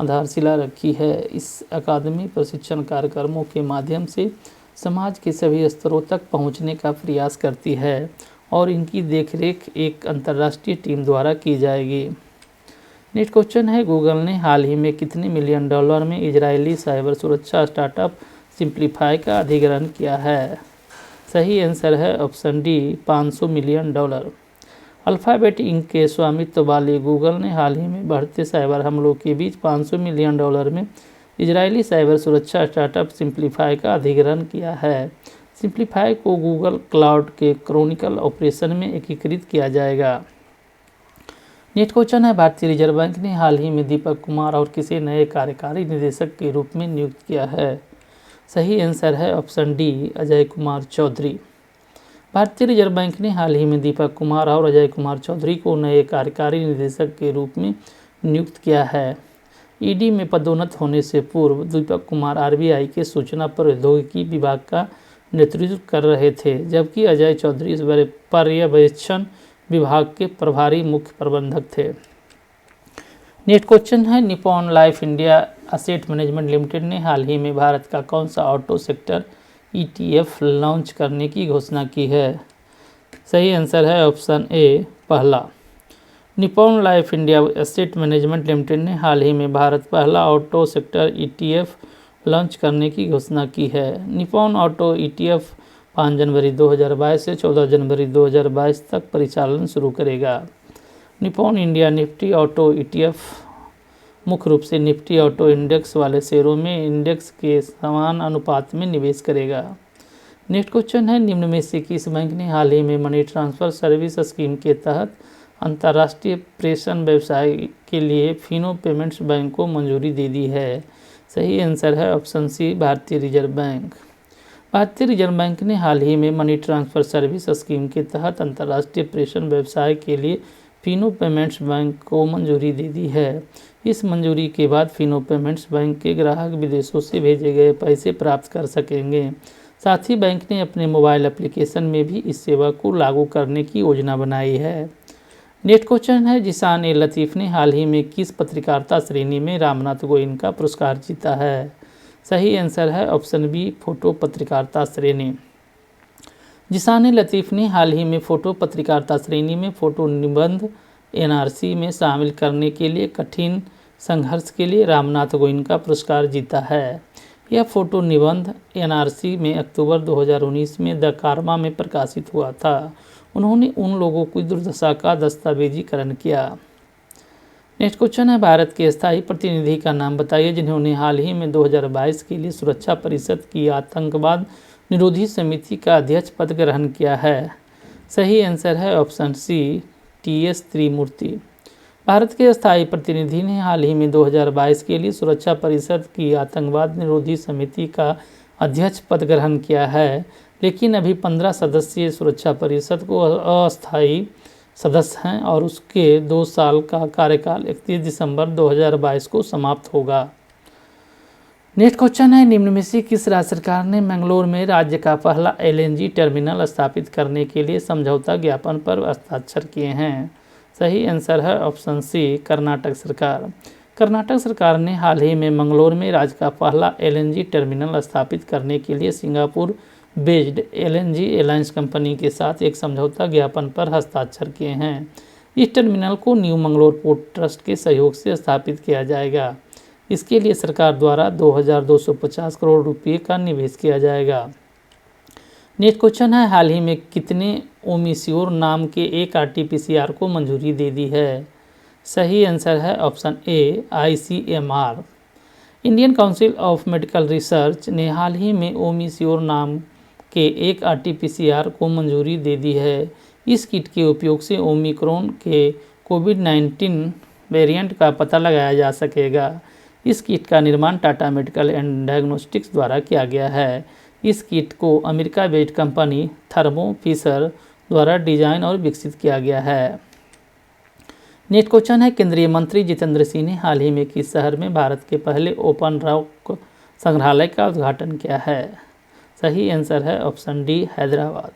आधारशिला रखी है। इस अकादमी प्रशिक्षण कार्यक्रमों के माध्यम से समाज के सभी स्तरों तक पहुंचने का प्रयास करती है और इनकी देखरेख एक अंतर्राष्ट्रीय टीम द्वारा की जाएगी। नेक्स्ट क्वेश्चन है, गूगल ने हाल ही में कितने मिलियन डॉलर में इजरायली साइबर सुरक्षा स्टार्टअप सिंप्लीफाई का अधिग्रहण किया है? सही आंसर है option D, 500 million dollar. Alphabet Inc के स्वामित्व वाले गूगल ने हाल ही में बढ़ते साइबर हमलों के बीच 500 मिलियन डॉलर में इजरायली साइबर सुरक्षा स्टार्टअप सिंप्लीफाई का अधिग्रहण किया है। सिंप्लीफाई को गूगल क्लाउड के क्रॉनिकल ऑपरेशन में एकीकृत किया जाएगा। नेक्स्ट क्वेश्चन है, भारतीय रिजर्व बैंक ने हाल ही में दीपक कुमार और किसे नए कार्यकारी निदेशक के रूप में नियुक्त किया है? सही आंसर है ऑप्शन डी, अजय कुमार चौधरी। भारतीय रिजर्व बैंक ने हाल ही में दीपक कुमार और अजय कुमार चौधरी को नए कार्यकारी निदेशक के रूप में नियुक्त किया है। ईडी में पदोन्नत होने से पूर्व दीपक कुमार आरबीआई के सूचना प्रौद्योगिकी विभाग का नेतृत्व कर रहे थे, जबकि अजय चौधरी पर्यवेक्षण विभाग के प्रभारी मुख्य प्रबंधक थे। नेक्स्ट क्वेश्चन है, Nippon life India asset management limited ने हाल ही में भारत का कौन सा ऑटो सेक्टर ईटीएफ लॉन्च करने की घोषणा की है? सही आंसर है ऑप्शन ए, पहला। Nippon life India asset management limited ने हाल ही में भारत पहला ऑटो सेक्टर ईटीएफ लॉन्च करने की घोषणा की है। निप्पॉन ऑटो ईटीएफ 5 जनवरी 2022 से 14 जनवरी 2022 तक परिचालन शुरू करेगा। Nippon India Nifty auto ETF मुख्य रूप से निफ्टी ऑटो इंडेक्स वाले शेयरों में इंडेक्स के समान अनुपात में निवेश करेगा। नेक्स्ट क्वेश्चन है, निम्न में से किस बैंक ने हाल ही में मनी ट्रांसफ़र सर्विस स्कीम के तहत अंतर्राष्ट्रीय प्रेषण व्यवसाय के लिए फिनो पेमेंट्स बैंक को मंजूरी दे दी है? सही आंसर है ऑप्शन सी, भारतीय रिजर्व बैंक। भारतीय रिजर्व बैंक ने हाल ही में मनी ट्रांसफ़र सर्विस स्कीम के तहत अंतर्राष्ट्रीय प्रेषण व्यवसाय के लिए फिनो पेमेंट्स बैंक को मंजूरी दे दी है। इस मंजूरी के बाद फिनो पेमेंट्स बैंक के ग्राहक विदेशों से भेजे गए पैसे प्राप्त कर सकेंगे। साथ ही बैंक ने अपने मोबाइल एप्लीकेशन में भी इस सेवा को लागू करने की योजना बनाई है। नेक्स्ट क्वेश्चन है, जिशान ए लतीफ़ ने हाल ही में किस पत्रकारिता श्रेणी में रामनाथ गोयनका पुरस्कार जीता है? सही आंसर है ऑप्शन बी, फोटो पत्रकारिता श्रेणी। जिशान ए लतीफ़ ने हाल ही में फोटो पत्रकारिता श्रेणी में फोटो निबंध एनआरसी में शामिल करने के लिए कठिन संघर्ष के लिए रामनाथ गोयनका पुरस्कार जीता है। यह फोटो निबंध एनआरसी में अक्टूबर 2019 में द कारमा में प्रकाशित हुआ था। उन्होंने उन लोगों की दुर्दशा का दस्तावेजीकरण किया। नेक्स्ट क्वेश्चन है, भारत के स्थायी प्रतिनिधि का नाम बताइए जिन्होंने हाल ही में 2022 के लिए सुरक्षा परिषद की आतंकवाद निरोधी समिति का अध्यक्ष पद ग्रहण किया है? सही आंसर है ऑप्शन सी, टीएस त्रिमूर्ति। भारत के स्थायी प्रतिनिधि ने हाल ही में 2022 के लिए सुरक्षा परिषद की आतंकवाद निरोधी समिति का अध्यक्ष पद ग्रहण किया है, लेकिन अभी 15 सदस्यीय सुरक्षा परिषद को अस्थायी सदस्य हैं और उसके 2 साल का कार्यकाल 31 दिसंबर 2022 को समाप्त होगा। नेक्स्ट क्वेश्चन है, निम्न में से किस राज्य सरकार ने मंगलोर में राज्य का पहला एलएनजी टर्मिनल स्थापित करने के लिए समझौता ज्ञापन पर हस्ताक्षर किए हैं? सही आंसर है ऑप्शन सी, कर्नाटक सरकार। कर्नाटक सरकार ने हाल ही में मंगलोर में राज्य का पहला एलएनजी टर्मिनल स्थापित करने के लिए Singapore based LNG alliance company के साथ एक समझौता ज्ञापन पर हस्ताक्षर किए हैं। इस टर्मिनल को न्यू मंगलोर पोर्ट ट्रस्ट के सहयोग से स्थापित किया जाएगा। इसके लिए सरकार द्वारा 2250 करोड़ रुपये का निवेश किया जाएगा। नेक्स्ट क्वेश्चन है, हाल ही में कितने ओमिश्योर नाम के एक आरटीपीसीआर को मंजूरी दे दी है? सही आंसर है option A, ICMR. Indian council of medical research ने हाल ही में ओमिश्योर नाम के एक आरटीपीसीआर को मंजूरी दे दी है। इस किट के उपयोग से ओमिक्रॉन के कोविड-19 वेरिएंट का पता लगाया जा सकेगा। इस किट का निर्माण टाटा मेडिकल एंड डायग्नोस्टिक्स द्वारा किया गया है। इस किट को America based company Thermo Fisher द्वारा डिजाइन और विकसित किया गया है। नेक्स्ट क्वेश्चन है, केंद्रीय मंत्री जितेंद्र सिंह ने हाल ही में किस शहर में भारत के पहले ओपन रॉक संग्रहालय का उद्घाटन किया है? सही आंसर है ऑप्शन डी, हैदराबाद।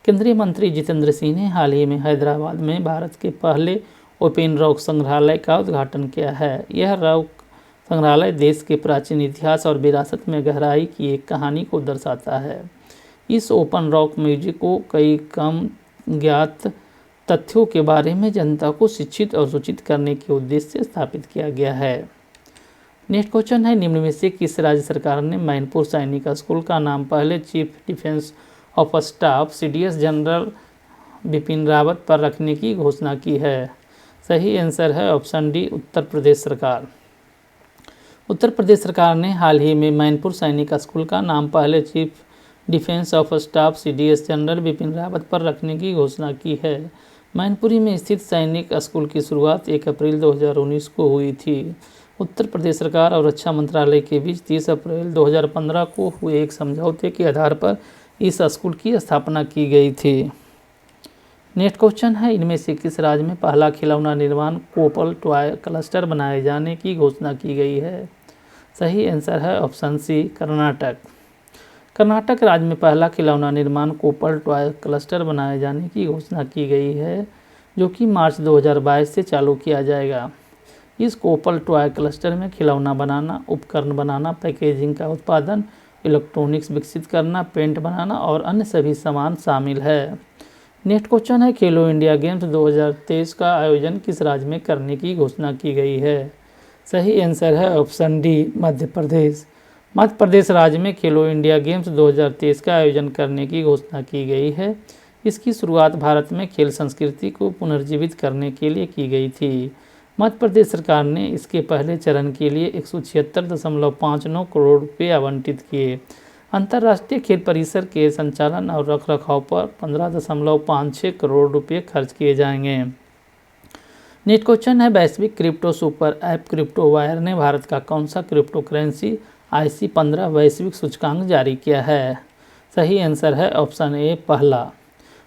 केंद्रीय मंत्री जितेंद्र सिंह ने हाल ही में हैदराबाद में भारत के पहले ओपन रॉक संग्रहालय का उद्घाटन किया है। यह रॉक संग्रहालय देश के प्राचीन इतिहास और विरासत में गहराई की एक कहानी को दर्शाता है। इस ओपन रॉक म्यूजियम को कई कम ज्ञात तथ्यों के बारे में जनता को शिक्षित और सूचित करने के उद्देश्य से स्थापित किया गया है। नेक्स्ट क्वेश्चन है, निम्न में से किस राज्य सरकार ने मैनपुर सैनिक स्कूल का नाम पहले chief defence of staff CDS general Bipin Rawat पर रखने की घोषणा की है? सही आंसर है ऑप्शन डी, उत्तर प्रदेश सरकार। उत्तर प्रदेश सरकार ने हाल ही में मैनपुर सैनिक स्कूल का नाम पहले chief defence of staff CDS general Bipin Rawat पर रखने की घोषणा की है। मैनपुरी में स्थित सैनिक स्कूल की शुरुआत 1 अप्रैल 2019 को हुई थी। उत्तर प्रदेश सरकार और रक्षा मंत्रालय के बीच 30 अप्रैल 2015 को हुए एक समझौते के आधार पर इस स्कूल की स्थापना की गई थी। नेक्स्ट क्वेश्चन है, इनमें से किस राज्य में पहला खिलौना निर्माण कोपल टॉय क्लस्टर बनाए जाने की घोषणा की गई है? सही आंसर है ऑप्शन सी, कर्नाटक। कर्नाटक राज्य में पहला खिलौना निर्माण कोपल टॉय क्लस्टर बनाए जाने की घोषणा की गई है, जो कि मार्च 2022 से चालू किया जाएगा। इस कोपल टॉय क्लस्टर में खिलौना बनाना, उपकरण बनाना, पैकेजिंग का उत्पादन, इलेक्ट्रॉनिक्स विकसित करना, पेंट बनाना और अन्य सभी सामान शामिल है। नेक्स्ट क्वेश्चन है, खेलो इंडिया गेम्स 2023 का आयोजन किस राज्य में करने की घोषणा की गई है? सही आंसर है ऑप्शन डी, मध्य प्रदेश। मध्य प्रदेश राज्य में खेलो इंडिया गेम्स 2023 का आयोजन करने की घोषणा की गई है। इसकी शुरुआत भारत में खेल संस्कृति को पुनर्जीवित करने के लिए की गई थी। मध्य प्रदेश सरकार ने इसके पहले चरण के लिए 176.59 करोड़ रुपये आवंटित किए। अंतर्राष्ट्रीय खेल परिसर के संचालन और रखरखाव पर 15.56 करोड़ रुपये खर्च किए जाएंगे। नेक्स्ट क्वेश्चन है, वैश्विक crypto super app crypto wire ने भारत का कौन सा क्रिप्टो करेंसी IC15 वैश्विक सूचकांक जारी किया है? सही आंसर है ऑप्शन ए, पहला।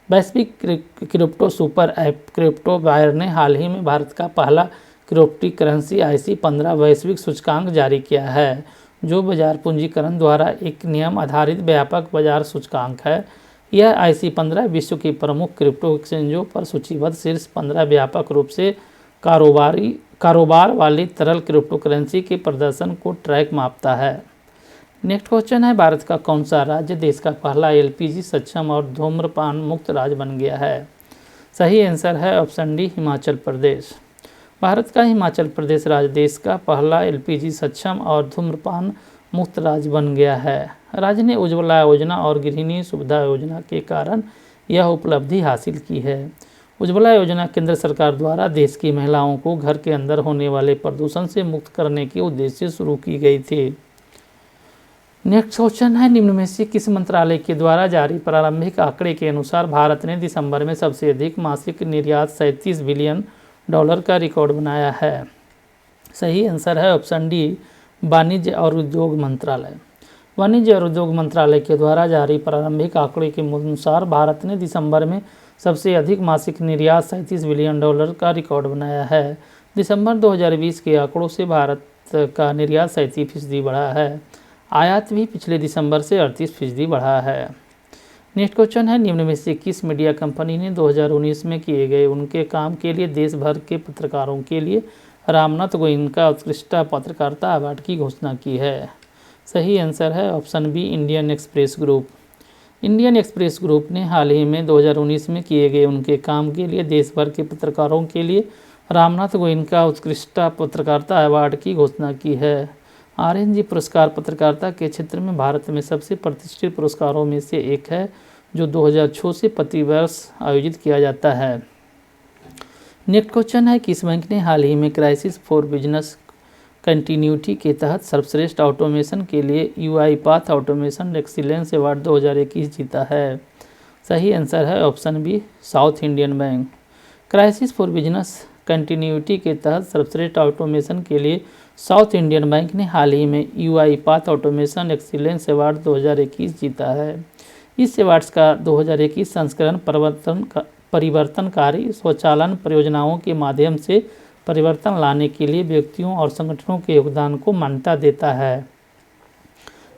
वैश्विक crypto super app crypto wire ने हाल ही में भारत का पहला क्रिप्टो करेंसी IC15 वैश्विक सूचकांक जारी किया है, जो बाजार पूंजीकरण द्वारा एक नियम आधारित व्यापक बाजार सूचकांक है। यह IC15 विश्व की प्रमुख क्रिप्टो एक्सचेंजों पर सूचीबद्ध शीर्ष 15 व्यापक रूप से कारोबार वाली तरल क्रिप्टो करेंसी के प्रदर्शन को ट्रैक मापता है। नेक्स्ट क्वेश्चन है, भारत का कौन सा राज्य देश का पहला LPG सक्षम और धूम्रपान मुक्त राज्य बन गया है? सही आंसर है ऑप्शन डी, हिमाचल प्रदेश। भारत का हिमाचल प्रदेश राज्य देश का पहला LPG सक्षम और धूम्रपान मुक्त राज्य बन गया है। राज्य ने उज्ज्वला योजना और गृहिणी सुविधा योजना के कारण यह उपलब्धि हासिल की है। उज्ज्वला योजना केंद्र सरकार द्वारा देश की महिलाओं को घर के अंदर होने वाले प्रदूषण से मुक्त करने के उद्देश्य से शुरू की गई थी। नेक्स्ट क्वेश्चन है, निम्न में से किस मंत्रालय के द्वारा जारी प्रारंभिक आंकड़े के अनुसार भारत ने दिसंबर में सबसे अधिक मासिक निर्यात $37 बिलियन का रिकॉर्ड बनाया है? सही आंसर है ऑप्शन डी, वाणिज्य और उद्योग मंत्रालय। वाणिज्य और उद्योग मंत्रालय के द्वारा जारी प्रारंभिक आंकड़े के अनुसार भारत ने दिसंबर में सबसे अधिक मासिक निर्यात $37 बिलियन का रिकॉर्ड बनाया है। दिसंबर 2020 के आंकड़ों से भारत का निर्यात 37% बढ़ा है। आयात भी पिछले दिसंबर से 38% बढ़ा है। नेक्स्ट क्वेश्चन है, निम्न में से किस मीडिया कंपनी ने 2019 में किए गए उनके काम के लिए देश भर के पत्रकारों के लिए रामनाथ गोयनका उत्कृष्टता पत्रकारिता अवार्ड की घोषणा की है? सही आंसर है option B, Indian Express group. Indian Express group ने हाल ही में 2019 में किए गए उनके काम के लिए देश भर के पत्रकारों के लिए रामनाथ गोयनका उत्कृष्टता पत्रकारिता अवार्ड की घोषणा की है। RNG पुरस्कार पत्रकारिता के क्षेत्र में भारत में सबसे प्रतिष्ठित पुरस्कारों में से एक है, जो 2006 से प्रतिवर्ष आयोजित किया जाता है। नेक्स्ट क्वेश्चन है, किस बैंक ने हाल ही में क्राइसिस फॉर बिजनेस कंटिन्यूटी के तहत सर्वश्रेष्ठ ऑटोमेशन के लिए UiPath ऑटोमेशन एक्सीलेंस अवार्ड 2021 जीता है? सही आंसर है option B, South Indian bank. Crisis for business continuity के तहत सर्वश्रेष्ठ ऑटोमेशन के लिए साउथ इंडियन बैंक ने हाल ही में UiPath ऑटोमेशन एक्सीलेंस अवार्ड 2021 जीता है। इस अवार्ड्स का 2021 संस्करण परिवर्तनकारी स्वचालन परियोजनाओं के माध्यम से परिवर्तन लाने के लिए व्यक्तियों और संगठनों के योगदान को मान्यता देता है।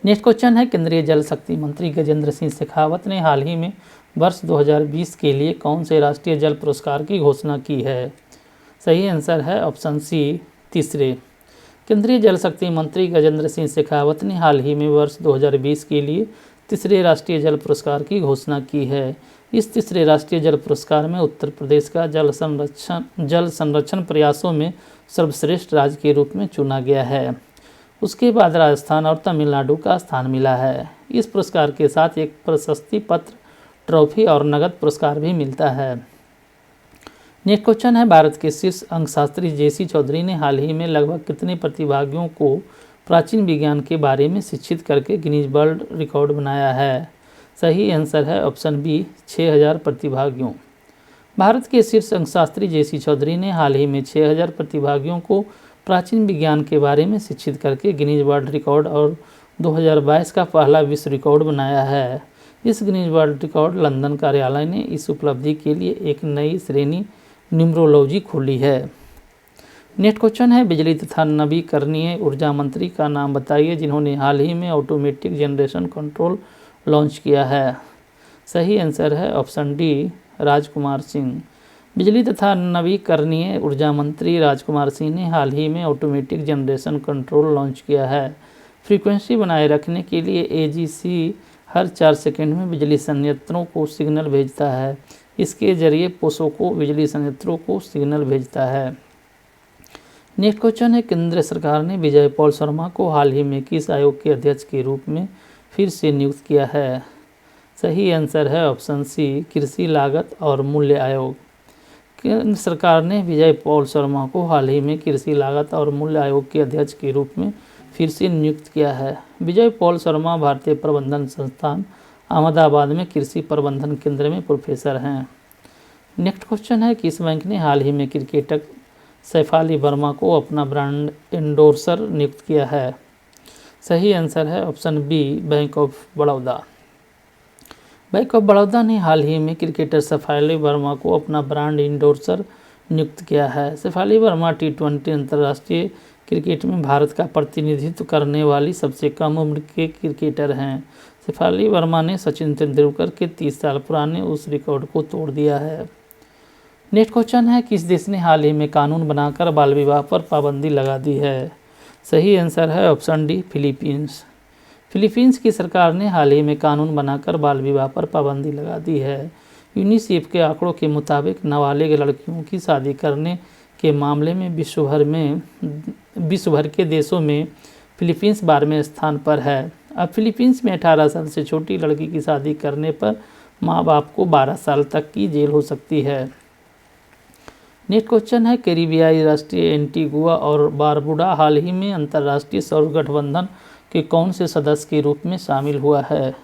नेक्स्ट क्वेश्चन है, केंद्रीय जल शक्ति मंत्री गजेंद्र सिंह शेखावत ने हाल ही में वर्ष 2020 के लिए कौन से राष्ट्रीय जल पुरस्कार की घोषणा की है? सही आंसर है ऑप्शन सी, तीसरे। केंद्रीय जल शक्ति मंत्री गजेंद्र सिंह शेखावत ने हाल ही में वर्ष 2020 के लिए तीसरे राष्ट्रीय जल पुरस्कार की घोषणा की है। इस तीसरे राष्ट्रीय जल पुरस्कार में उत्तर प्रदेश का जल संरक्षण प्रयासों में सर्वश्रेष्ठ राज्य के रूप में चुना गया है। उसके बाद राजस्थान और तमिलनाडु का स्थान मिला है। इस पुरस्कार के साथ एक प्रशस्ति पत्र, ट्रॉफी और नगद पुरस्कार भी मिलता है। नेक्स्ट क्वेश्चन है, भारत के शीर्ष अंकशास्त्री JC चौधरी ने हाल ही में लगभग कितने प्रतिभागियों को प्राचीन विज्ञान के बारे में शिक्षित करके गिनीज वर्ल्ड रिकॉर्ड बनाया है? सही आंसर है ऑप्शन बी, 6000 प्रतिभागियों। भारत के शीर्ष अंकशास्त्री JC चौधरी ने हाल ही में 6000 प्रतिभागियों को प्राचीन विज्ञान के बारे में शिक्षित करके गिनीज वर्ल्ड रिकॉर्ड और 2022 का पहला विश्व रिकॉर्ड बनाया है। इस गिनीज वर्ल्ड रिकॉर्ड लंदन कार्यालय ने इस उपलब्धि के लिए एक नई श्रेणी न्यूमरोलॉजी खोली है। नेक्स्ट क्वेश्चन है, बिजली तथा नवीकरणीय ऊर्जा मंत्री का नाम बताइए जिन्होंने हाल ही में ऑटोमेटिक जनरेशन कंट्रोल लॉन्च किया है? सही आंसर है ऑप्शन डी, राजकुमार सिंह। बिजली तथा नवीकरणीय ऊर्जा मंत्री राजकुमार सिंह ने हाल ही में ऑटोमेटिक जनरेशन कंट्रोल लॉन्च किया है। फ्रीक्वेंसी बनाए रखने के लिए AGC हर 4 सेकंड में बिजली संयंत्रों को सिग्नल भेजता है। इसके जरिए पोसोको बिजली संयंत्रों को सिग्नल भेजता है। नेक्स्ट क्वेश्चन है, केंद्र सरकार ने विजय पॉल शर्मा को हाल ही में किस आयोग के अध्यक्ष के रूप में फिर से नियुक्त किया है? सही आंसर है ऑप्शन सी, कृषि लागत और मूल्य आयोग। केंद्र सरकार ने विजय पॉल शर्मा को हाल ही में कृषि लागत और मूल्य आयोग के अध्यक्ष के रूप में फिर से नियुक्त किया है। विजय पॉल शर्मा भारतीय प्रबंधन संस्थान अहमदाबाद में कृषि प्रबंधन केंद्र में प्रोफेसर हैं। नेक्स्ट क्वेश्चन है, किस बैंक ने हाल ही में क्रिकेटर सैफ अली वर्मा को अपना ब्रांड एंडोर्सर नियुक्त किया है? सही आंसर है option B, bank of Baroda. Bank of Baroda ने हाल ही में क्रिकेटर सैफ अली वर्मा को अपना ब्रांड एंडोर्सर नियुक्त किया है। सैफ अली वर्मा T20 अंतर्राष्ट्रीय क्रिकेट में भारत का प्रतिनिधित्व करने वाली सबसे कम उम्र के क्रिकेटर हैं। सैफ अली वर्मा ने सचिन तेंदुलकर के 30 साल पुराने उस रिकॉर्ड को तोड़ दिया है। नेक्स्ट क्वेश्चन है, किस देश ने हाल ही में कानून बनाकर बाल विवाह पर पाबंदी लगा दी है? सही आंसर है ऑप्शन डी, फिलीपींस। फिलीपींस की सरकार ने हाल ही में कानून बनाकर बाल विवाह पर पाबंदी लगा दी है। यूनिसेफ के आंकड़ों के मुताबिक नाबालिग लड़कियों की शादी करने के मामले में विश्व भर के देशों में फिलीपींस 12वें स्थान पर है। अब फिलीपींस में 18 साल से छोटी लड़की की शादी करने पर माँ बाप को 12 साल तक की जेल हो सकती है। नेक्स्ट क्वेश्चन है, कैरिबियाई राष्ट्रीय एंटीगुआ और बारबुडा हाल ही में अंतर्राष्ट्रीय सौर गठबंधन के कौन से सदस्य के रूप में शामिल हुआ है?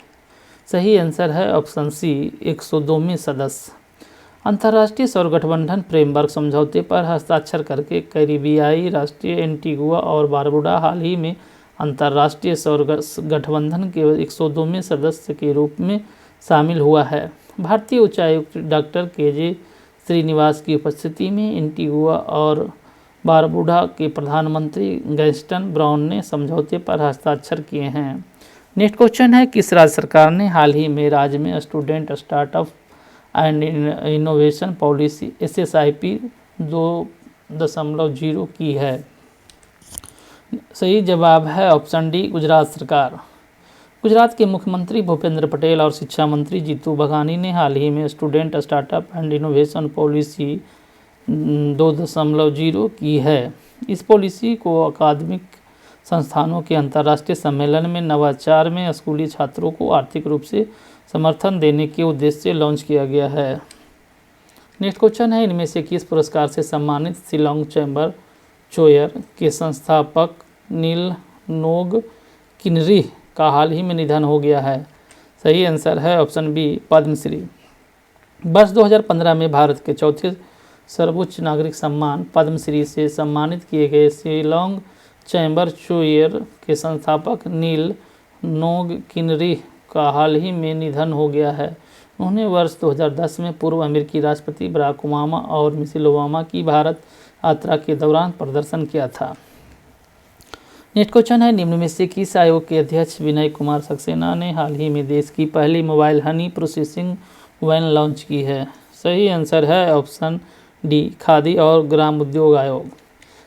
सही आंसर है ऑप्शन सी, 102वें सदस्य। अंतर्राष्ट्रीय सौर गठबंधन फ्रेमवर्क समझौते पर हस्ताक्षर करके कैरिबियाई राष्ट्रीय एंटीगुआ और बारबुडा हाल ही में अंतर्राष्ट्रीय सौर गठबंधन के 102वें सदस्य के रूप में शामिल हुआ है। भारतीय उच्चायुक्त डॉक्टर के श्रीनिवास की उपस्थिति में एंटीगुआ और बारबुडा के प्रधानमंत्री गैस्टन ब्राउन ने समझौते पर हस्ताक्षर किए हैं। नेक्स्ट क्वेश्चन है, किस राज्य सरकार ने हाल ही में राज्य में student startup and innovation policy SSIP 2.0 की है? सही जवाब है ऑप्शन डी, गुजरात सरकार। गुजरात के मुख्यमंत्री भूपेंद्र पटेल और शिक्षा मंत्री जीतू बघानी ने हाल ही में student startup and innovation policy 2.0 की है। इस पॉलिसी को अकादमिक संस्थानों के अंतर्राष्ट्रीय सम्मेलन में नवाचार में स्कूली छात्रों को आर्थिक रूप से समर्थन देने के उद्देश्य से लॉन्च किया गया है। नेक्स्ट क्वेश्चन है, इनमें से किस पुरस्कार से सम्मानित शिलोंग चैम्बर चोयर के संस्थापक नील नोग किनरी का हाल ही में निधन हो गया है? सही आंसर है ऑप्शन बी, पद्मश्री। वर्ष 2015 में भारत के चौथे सर्वोच्च नागरिक सम्मान पद्मश्री से सम्मानित किए गए शिलोंग चैम्बर चोयर के संस्थापक नील नोग किनरी का हाल ही में निधन हो गया है। उन्होंने वर्ष 2010 में पूर्व अमेरिकी राष्ट्रपति बराक ओबामा और मिशेल ओबामा की भारत यात्रा के दौरान प्रदर्शन किया था। नेक्स्ट क्वेश्चन है, निम्न में से किस आयोग के अध्यक्ष विनय कुमार सक्सेना ने हाल ही में देश की पहली mobile honey processing van launch की है? सही आंसर है ऑप्शन डी, खादी और ग्रामोद्योग आयोग।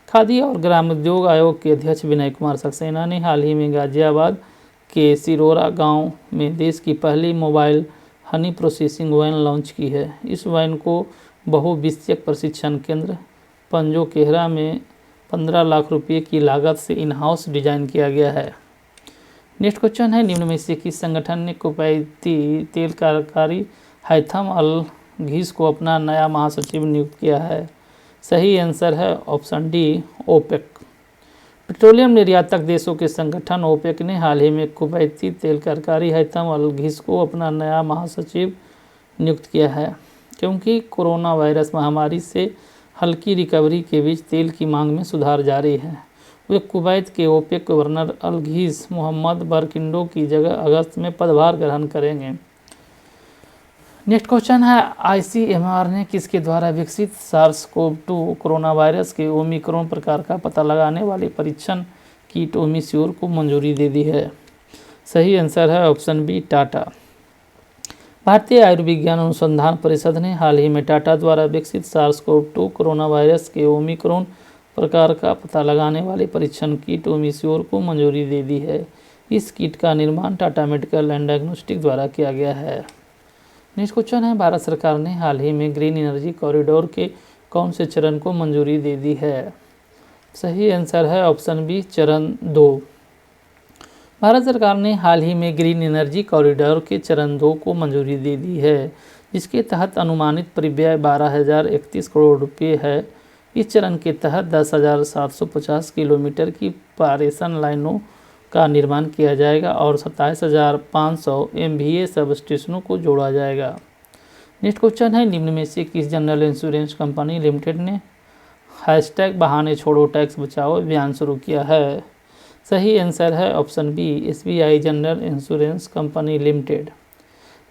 खादी और ग्रामोद्योग आयोग के अध्यक्ष विनय कुमार सक्सेना ने हाल ही में गाजियाबाद के सिरोरा गांव में देश की पहली mobile honey processing van launch की है। इस वैन को बहुविषयक प्रशिक्षण केंद्र पंजो केहरा में 15 लाख रुपये की लागत से इन हाउस डिजाइन किया गया है। नेक्स्ट क्वेश्चन है, निम्न में से किस संगठन ने कुवैती तेल कार्यकारी हैथम अल घीस को अपना नया महासचिव नियुक्त किया है? सही आंसर है ऑप्शन डी, ओपेक। पेट्रोलियम निर्यातक देशों के संगठन ओपेक ने हाल ही में कुवैती तेल कार्यकारी हैथम अल घीस को अपना नया महासचिव नियुक्त किया है। क्योंकि कोरोना वायरस महामारी से हल्की रिकवरी के बीच तेल की मांग में सुधार जारी है, वे कुवैत के ओपेक गवर्नर अल घीस मोहम्मद बरकिंडो की जगह अगस्त में पदभार ग्रहण करेंगे। नेक्स्ट क्वेश्चन है, ICMR ने किसके द्वारा विकसित SARS-CoV-2 कोरोना वायरस के ओमिक्रॉन प्रकार का पता लगाने वाली परीक्षण किट ओमिस्योर को मंजूरी दे दी है? सही आंसर है ऑप्शन बी, टाटा। भारतीय आयुर्विज्ञान अनुसंधान परिषद ने हाल ही में टाटा द्वारा विकसित SARS-CoV-2 कोरोना वायरस के ओमिक्रॉन प्रकार का पता लगाने वाले परीक्षण किट ओमिस्योर को मंजूरी दे दी है। इस किट का निर्माण टाटा मेडिकल एंड डायग्नोस्टिक द्वारा किया गया है। नेक्स्ट क्वेश्चन है, भारत सरकार ने हाल ही में ग्रीन एनर्जी कॉरिडोर के कौन से चरण को मंजूरी दे दी है? सही आंसर है ऑप्शन बी, चरण 2। भारत सरकार ने हाल ही में ग्रीन एनर्जी कॉरिडोर के चरण 2 को मंजूरी दे दी है, जिसके तहत अनुमानित परिव्यय 12,031 करोड़ रुपये है। इस चरण के तहत 10,750 किलोमीटर की पारेषण लाइनों का निर्माण किया जाएगा और 27,500 MVA सब स्टेशनों को जोड़ा जाएगा। नेक्स्ट क्वेश्चन है, निम्न में से किस जनरल इंश्योरेंस कंपनी लिमिटेड ने #बहाने छोड़ो टैक्स बचाओ अभियान शुरू किया है? सही आंसर है option B, SBI general insurance company limited.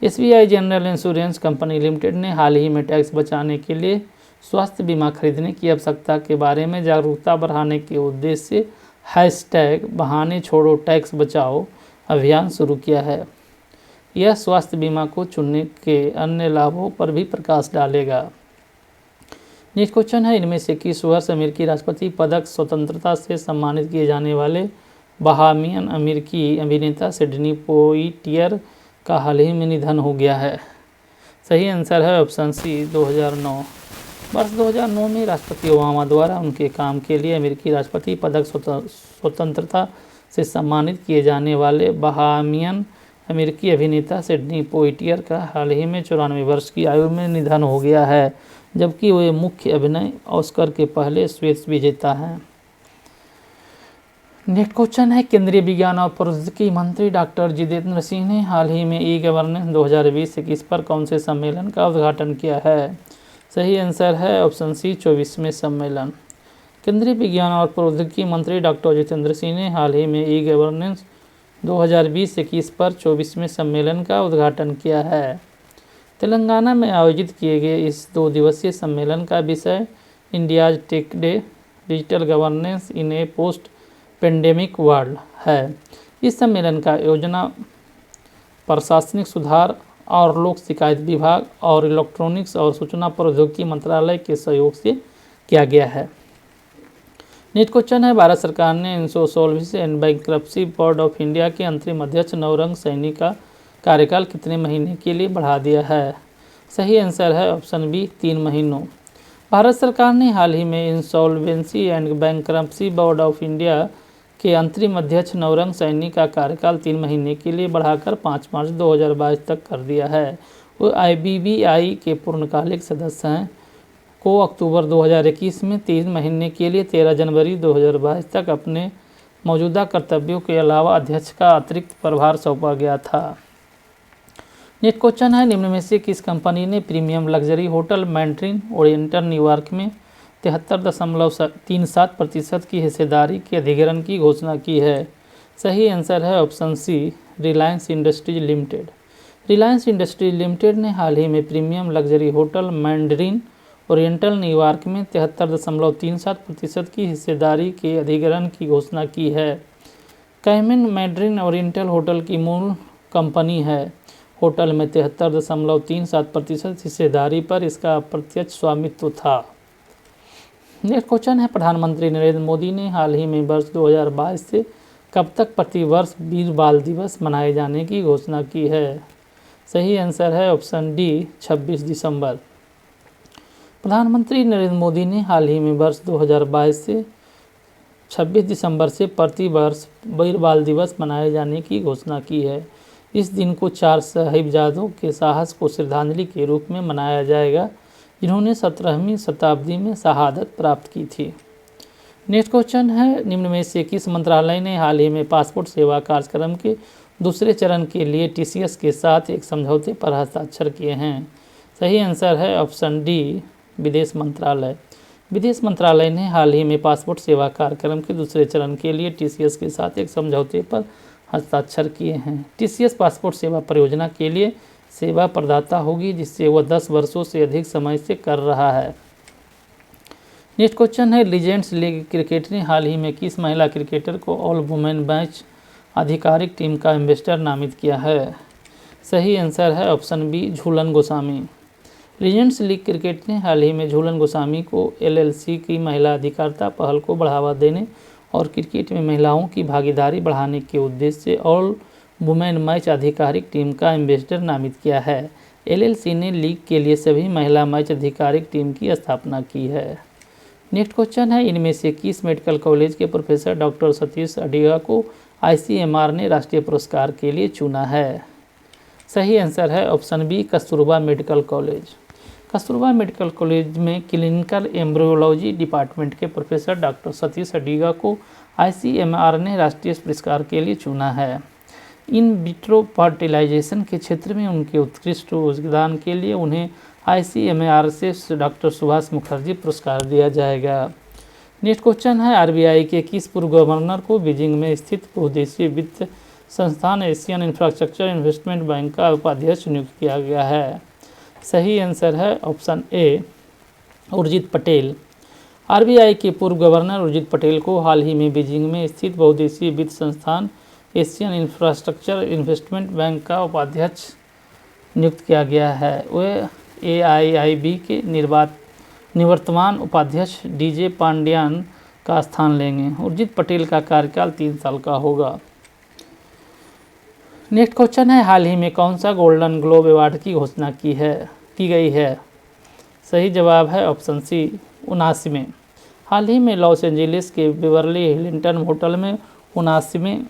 SBI general insurance company limited ने हाल ही में टैक्स बचाने के लिए स्वास्थ्य बीमा खरीदने की आवश्यकता के बारे में जागरूकता बढ़ाने के उद्देश्य से #बहाने छोड़ो टैक्स बचाओ अभियान शुरू किया है। यह स्वास्थ्य बीमा को चुनने के अन्य लाभों पर भी प्रकाश डालेगा। नेक्स्ट क्वेश्चन है, इनमें से किस वर्ष अमेरिकी राष्ट्रपति पदक स्वतंत्रता से सम्मानित किए जाने वाले बहामियन अमेरिकी अभिनेता सिडनी पोइटियर का हाल ही में निधन हो गया है? सही आंसर है ऑप्शन सी, 2009। वर्ष 2009 में राष्ट्रपति ओबामा द्वारा उनके काम के लिए अमेरिकी राष्ट्रपति पदक स्वतंत्रता से सम्मानित किए जाने वाले बहामियन अमेरिकी अभिनेता सिडनी पोइटियर का हाल ही में 94 वर्ष की आयु में निधन हो गया है, जबकि वे मुख्य अभिनय ऑस्कर के पहले श्वेत विजेता हैं। नेक्स्ट क्वेश्चन है, केंद्रीय विज्ञान और प्रौद्योगिकी मंत्री डॉक्टर जितेंद्र सिंह ने हाल ही में ई-गवर्नेंस 2020-21 पर कौन से सम्मेलन का उद्घाटन किया है? सही आंसर है ऑप्शन सी, 24वें सम्मेलन। केंद्रीय विज्ञान और प्रौद्योगिकी मंत्री डॉक्टर जितेंद्र सिंह ने हाल ही में ई-गवर्नेंस 2020-21 पर 24वें सम्मेलन का उद्घाटन किया है। तेलंगाना में आयोजित किए गए इस 2 दिवसीय सम्मेलन का विषय India's tech day, digital governance in a post pandemic world है। इस सम्मेलन का योजना प्रशासनिक सुधार और लोक शिकायत विभाग और इलेक्ट्रॉनिक्स और सूचना प्रौद्योगिकी मंत्रालय के सहयोग से किया गया है। नेक्स्ट क्वेश्चन है, भारत सरकार ने insolvency and bankruptcy board of India के अंतरिम अध्यक्ष नवरंग सैनी का कार्यकाल कितने महीने के लिए बढ़ा दिया है? सही आंसर है ऑप्शन बी 3 महीनों। भारत सरकार ने हाल ही में insolvency and bankruptcy board of India के अंतरिम अध्यक्ष नवरंग सैनी का कार्यकाल 3 महीने के लिए बढ़ाकर 5 मार्च 2022 तक कर दिया है। वो IBBI के पूर्णकालिक सदस्य हैं को अक्टूबर 2021 में 3 महीने के लिए 13 जनवरी 2022 तक अपने मौजूदा कर्तव्यों के अलावा अध्यक्ष का अतिरिक्त प्रभार सौंपा गया था। नेक्स्ट क्वेश्चन है, निम्न में से किस कंपनी ने premium luxury hotel Mandarin Oriental New York में 73.37% की हिस्सेदारी के अधिग्रहण की घोषणा की है? सही आंसर है option C Reliance Industries Limited. Reliance Industries Limited ने हाल ही में premium luxury hotel Mandarin Oriental New York में 73.37% की हिस्सेदारी के अधिग्रहण की घोषणा की है। कैमन मैंड्रिन ओरिएंटल होटल की मूल कंपनी है। होटल में 73.37% हिस्सेदारी पर इसका अप्रत्यक्ष स्वामित्व था। नेक्स्ट क्वेश्चन है, प्रधानमंत्री नरेंद्र मोदी ने हाल ही में वर्ष 2022 से कब तक प्रतिवर्ष वीर बाल दिवस मनाए जाने की घोषणा की है? सही आंसर है ऑप्शन डी 26 दिसंबर। प्रधानमंत्री नरेंद्र मोदी ने हाल ही में वर्ष 2022 से 26 दिसंबर से प्रतिवर्ष वीर बाल दिवस मनाए जाने की घोषणा की है। इस दिन को 4 साहिबजादों के साहस को श्रद्धांजलि के रूप में मनाया जाएगा जिन्होंने 17वीं शताब्दी में शहादत प्राप्त की थी। नेक्स्ट क्वेश्चन है, निम्न में से किस मंत्रालय ने हाल ही में पासपोर्ट सेवा कार्यक्रम के दूसरे चरण के लिए TCS के साथ एक समझौते पर हस्ताक्षर किए हैं? सही आंसर है ऑप्शन डी विदेश मंत्रालय। विदेश मंत्रालय ने हाल ही में पासपोर्ट सेवा कार्यक्रम के दूसरे चरण के लिए TCS के साथ एक समझौते पर हस्ताक्षर किए हैं। TCS पासपोर्ट सेवा परियोजना के लिए सेवा प्रदाता होगी जिससे वह 10 वर्षों से अधिक समय से कर रहा है। नेक्स्ट क्वेश्चन है, लीजेंड्स लीग क्रिकेट ने हाल ही में किस महिला क्रिकेटर को ऑल वुमेन मैच आधिकारिक टीम का एम्बेसडर नामित किया है? सही आंसर है option B Jhulan Goswami. Legends league cricket ने हाल ही में झूलन गोस्वामी को LLC की महिला अधिकारिता पहल को बढ़ावा देने और क्रिकेट में महिलाओं की भागीदारी बढ़ाने के उद्देश्य से ऑल वुमेन मैच आधिकारिक टीम का एम्बेसडर नामित किया है। LLC ने लीग के लिए सभी महिला मैच आधिकारिक टीम की स्थापना की है। नेक्स्ट क्वेश्चन है, इनमें से किस मेडिकल कॉलेज के प्रोफेसर डॉक्टर सतीश अडिगा को ICMR ने राष्ट्रीय पुरस्कार के लिए चुना है? सही आंसर है option B Kasturba medical college. Kasturba medical college में क्लिनिकल एम्ब्रियोलॉजी डिपार्टमेंट के प्रोफेसर डॉक्टर सतीश अडिगा को ICMR ने राष्ट्रीय पुरस्कार के लिए चुना है। इन विट्रो फर्टिलाइजेशन के क्षेत्र में उनके उत्कृष्ट योगदान के लिए उन्हें ICMR से डॉक्टर सुभाष मुखर्जी पुरस्कार दिया जाएगा। नेक्स्ट क्वेश्चन है, RBI के किस पूर्व गवर्नर को बीजिंग में स्थित बहुउद्देशीय वित्त संस्थान एशियन इंफ्रास्ट्रक्चर इन्वेस्टमेंट बैंक का उपाध्यक्ष नियुक्त किया गया है? सही आंसर है ऑप्शन ए उर्जित पटेल। RBI के पूर्व गवर्नर उर्जित पटेल को हाल ही में बीजिंग में स्थित बहुउद्देशीय वित्त संस्थान एशियन इंफ्रास्ट्रक्चर इन्वेस्टमेंट बैंक का उपाध्यक्ष नियुक्त किया गया है। वे AIIB के निवर्तमान उपाध्यक्ष DJ पांड्यान का स्थान लेंगे। उर्जित पटेल का कार्यकाल 3 साल का होगा। नेक्स्ट क्वेश्चन है, हाल ही में कौन सा गोल्डन ग्लोब अवार्ड की घोषणा की गई है? सही जवाब है ऑप्शन सी 79वें। हाल ही में लॉस एंजलिस के बेवर्ली हिल्टन होटल में 79वें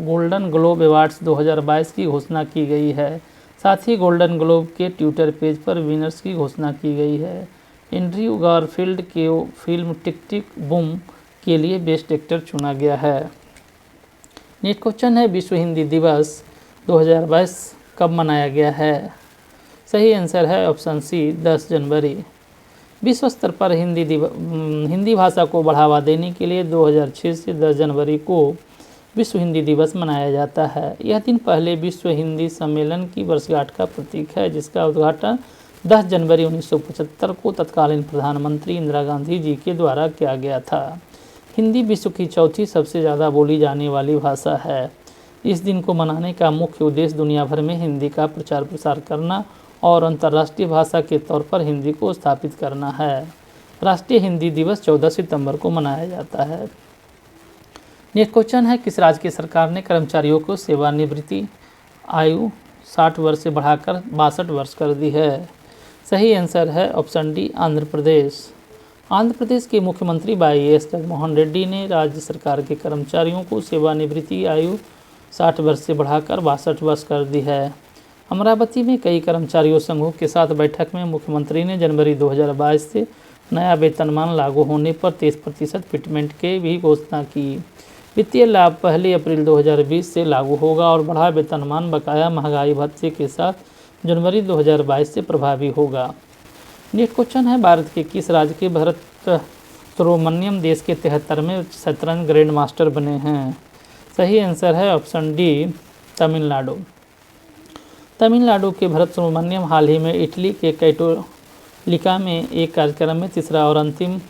गोल्डन ग्लोब अवार्ड्स 2022 की घोषणा की गई है। साथ ही गोल्डन ग्लोब के ट्विटर पेज पर विनर्स की घोषणा की गई है। एंड्रयू गारफील्ड के फिल्म टिक टिक बूम के लिए बेस्ट एक्टर चुना गया है। नेक्स्ट क्वेश्चन है, विश्व हिंदी दिवस 2022 कब मनाया गया है? सही आंसर है ऑप्शन सी 10 जनवरी। विश्व स्तर पर हिंदी भाषा को बढ़ावा देने के लिए 2006 से 10 जनवरी को विश्व हिंदी दिवस मनाया जाता है। यह दिन पहले विश्व हिंदी सम्मेलन की वर्षगांठ का प्रतीक है, जिसका उद्घाटन 10 जनवरी 1975 को तत्कालीन प्रधानमंत्री इंदिरा गांधी जी के द्वारा किया गया था। हिंदी विश्व की चौथी सबसे ज़्यादा बोली जाने वाली भाषा है। इस दिन को मनाने का मुख्य उद्देश्य दुनिया भर में हिंदी का प्रचार प्रसार करना और अंतर्राष्ट्रीय भाषा के तौर पर हिंदी को स्थापित करना है। राष्ट्रीय हिंदी दिवस 14 सितंबर को मनाया जाता है। नेक्स्ट क्वेश्चन है, किस राज्य की सरकार ने कर्मचारियों को सेवानिवृत्ति आयु 60 वर्ष से बढ़ाकर 62 वर्ष कर दी है? सही आंसर है ऑप्शन डी, आंध्र प्रदेश। आंध्र प्रदेश के मुख्यमंत्री वाई.एस. जगनमोहन रेड्डी ने राज्य सरकार के कर्मचारियों को सेवानिवृत्ति आयु 60 वर्ष से बढ़ाकर 62 वर्ष कर दी है। अमरावती में कई कर्मचारियों संघों के साथ बैठक में मुख्यमंत्री ने जनवरी 2022 से नया वेतनमान लागू होने पर 23% फिटमेंट के भी घोषणा की। वित्तीय लाभ 1 अप्रैल 2020 से लागू होगा और बढ़ा वेतनमान बकाया महंगाई भत्ते के साथ जनवरी 2022 से प्रभावी होगा। नेक्स्ट क्वेश्चन है, भारत के किस राज्य के भरत सुब्रमण्यम देश के 73वें शतरंज ग्रैंड मास्टर बने हैं? सही आंसर है ऑप्शन डी, तमिलनाडु। तमिलनाडु के भरत सुब्रमण्यम हाल ही में इटली के कैटोलिका में एक कार्यक्रम में तीसरा और अंतिम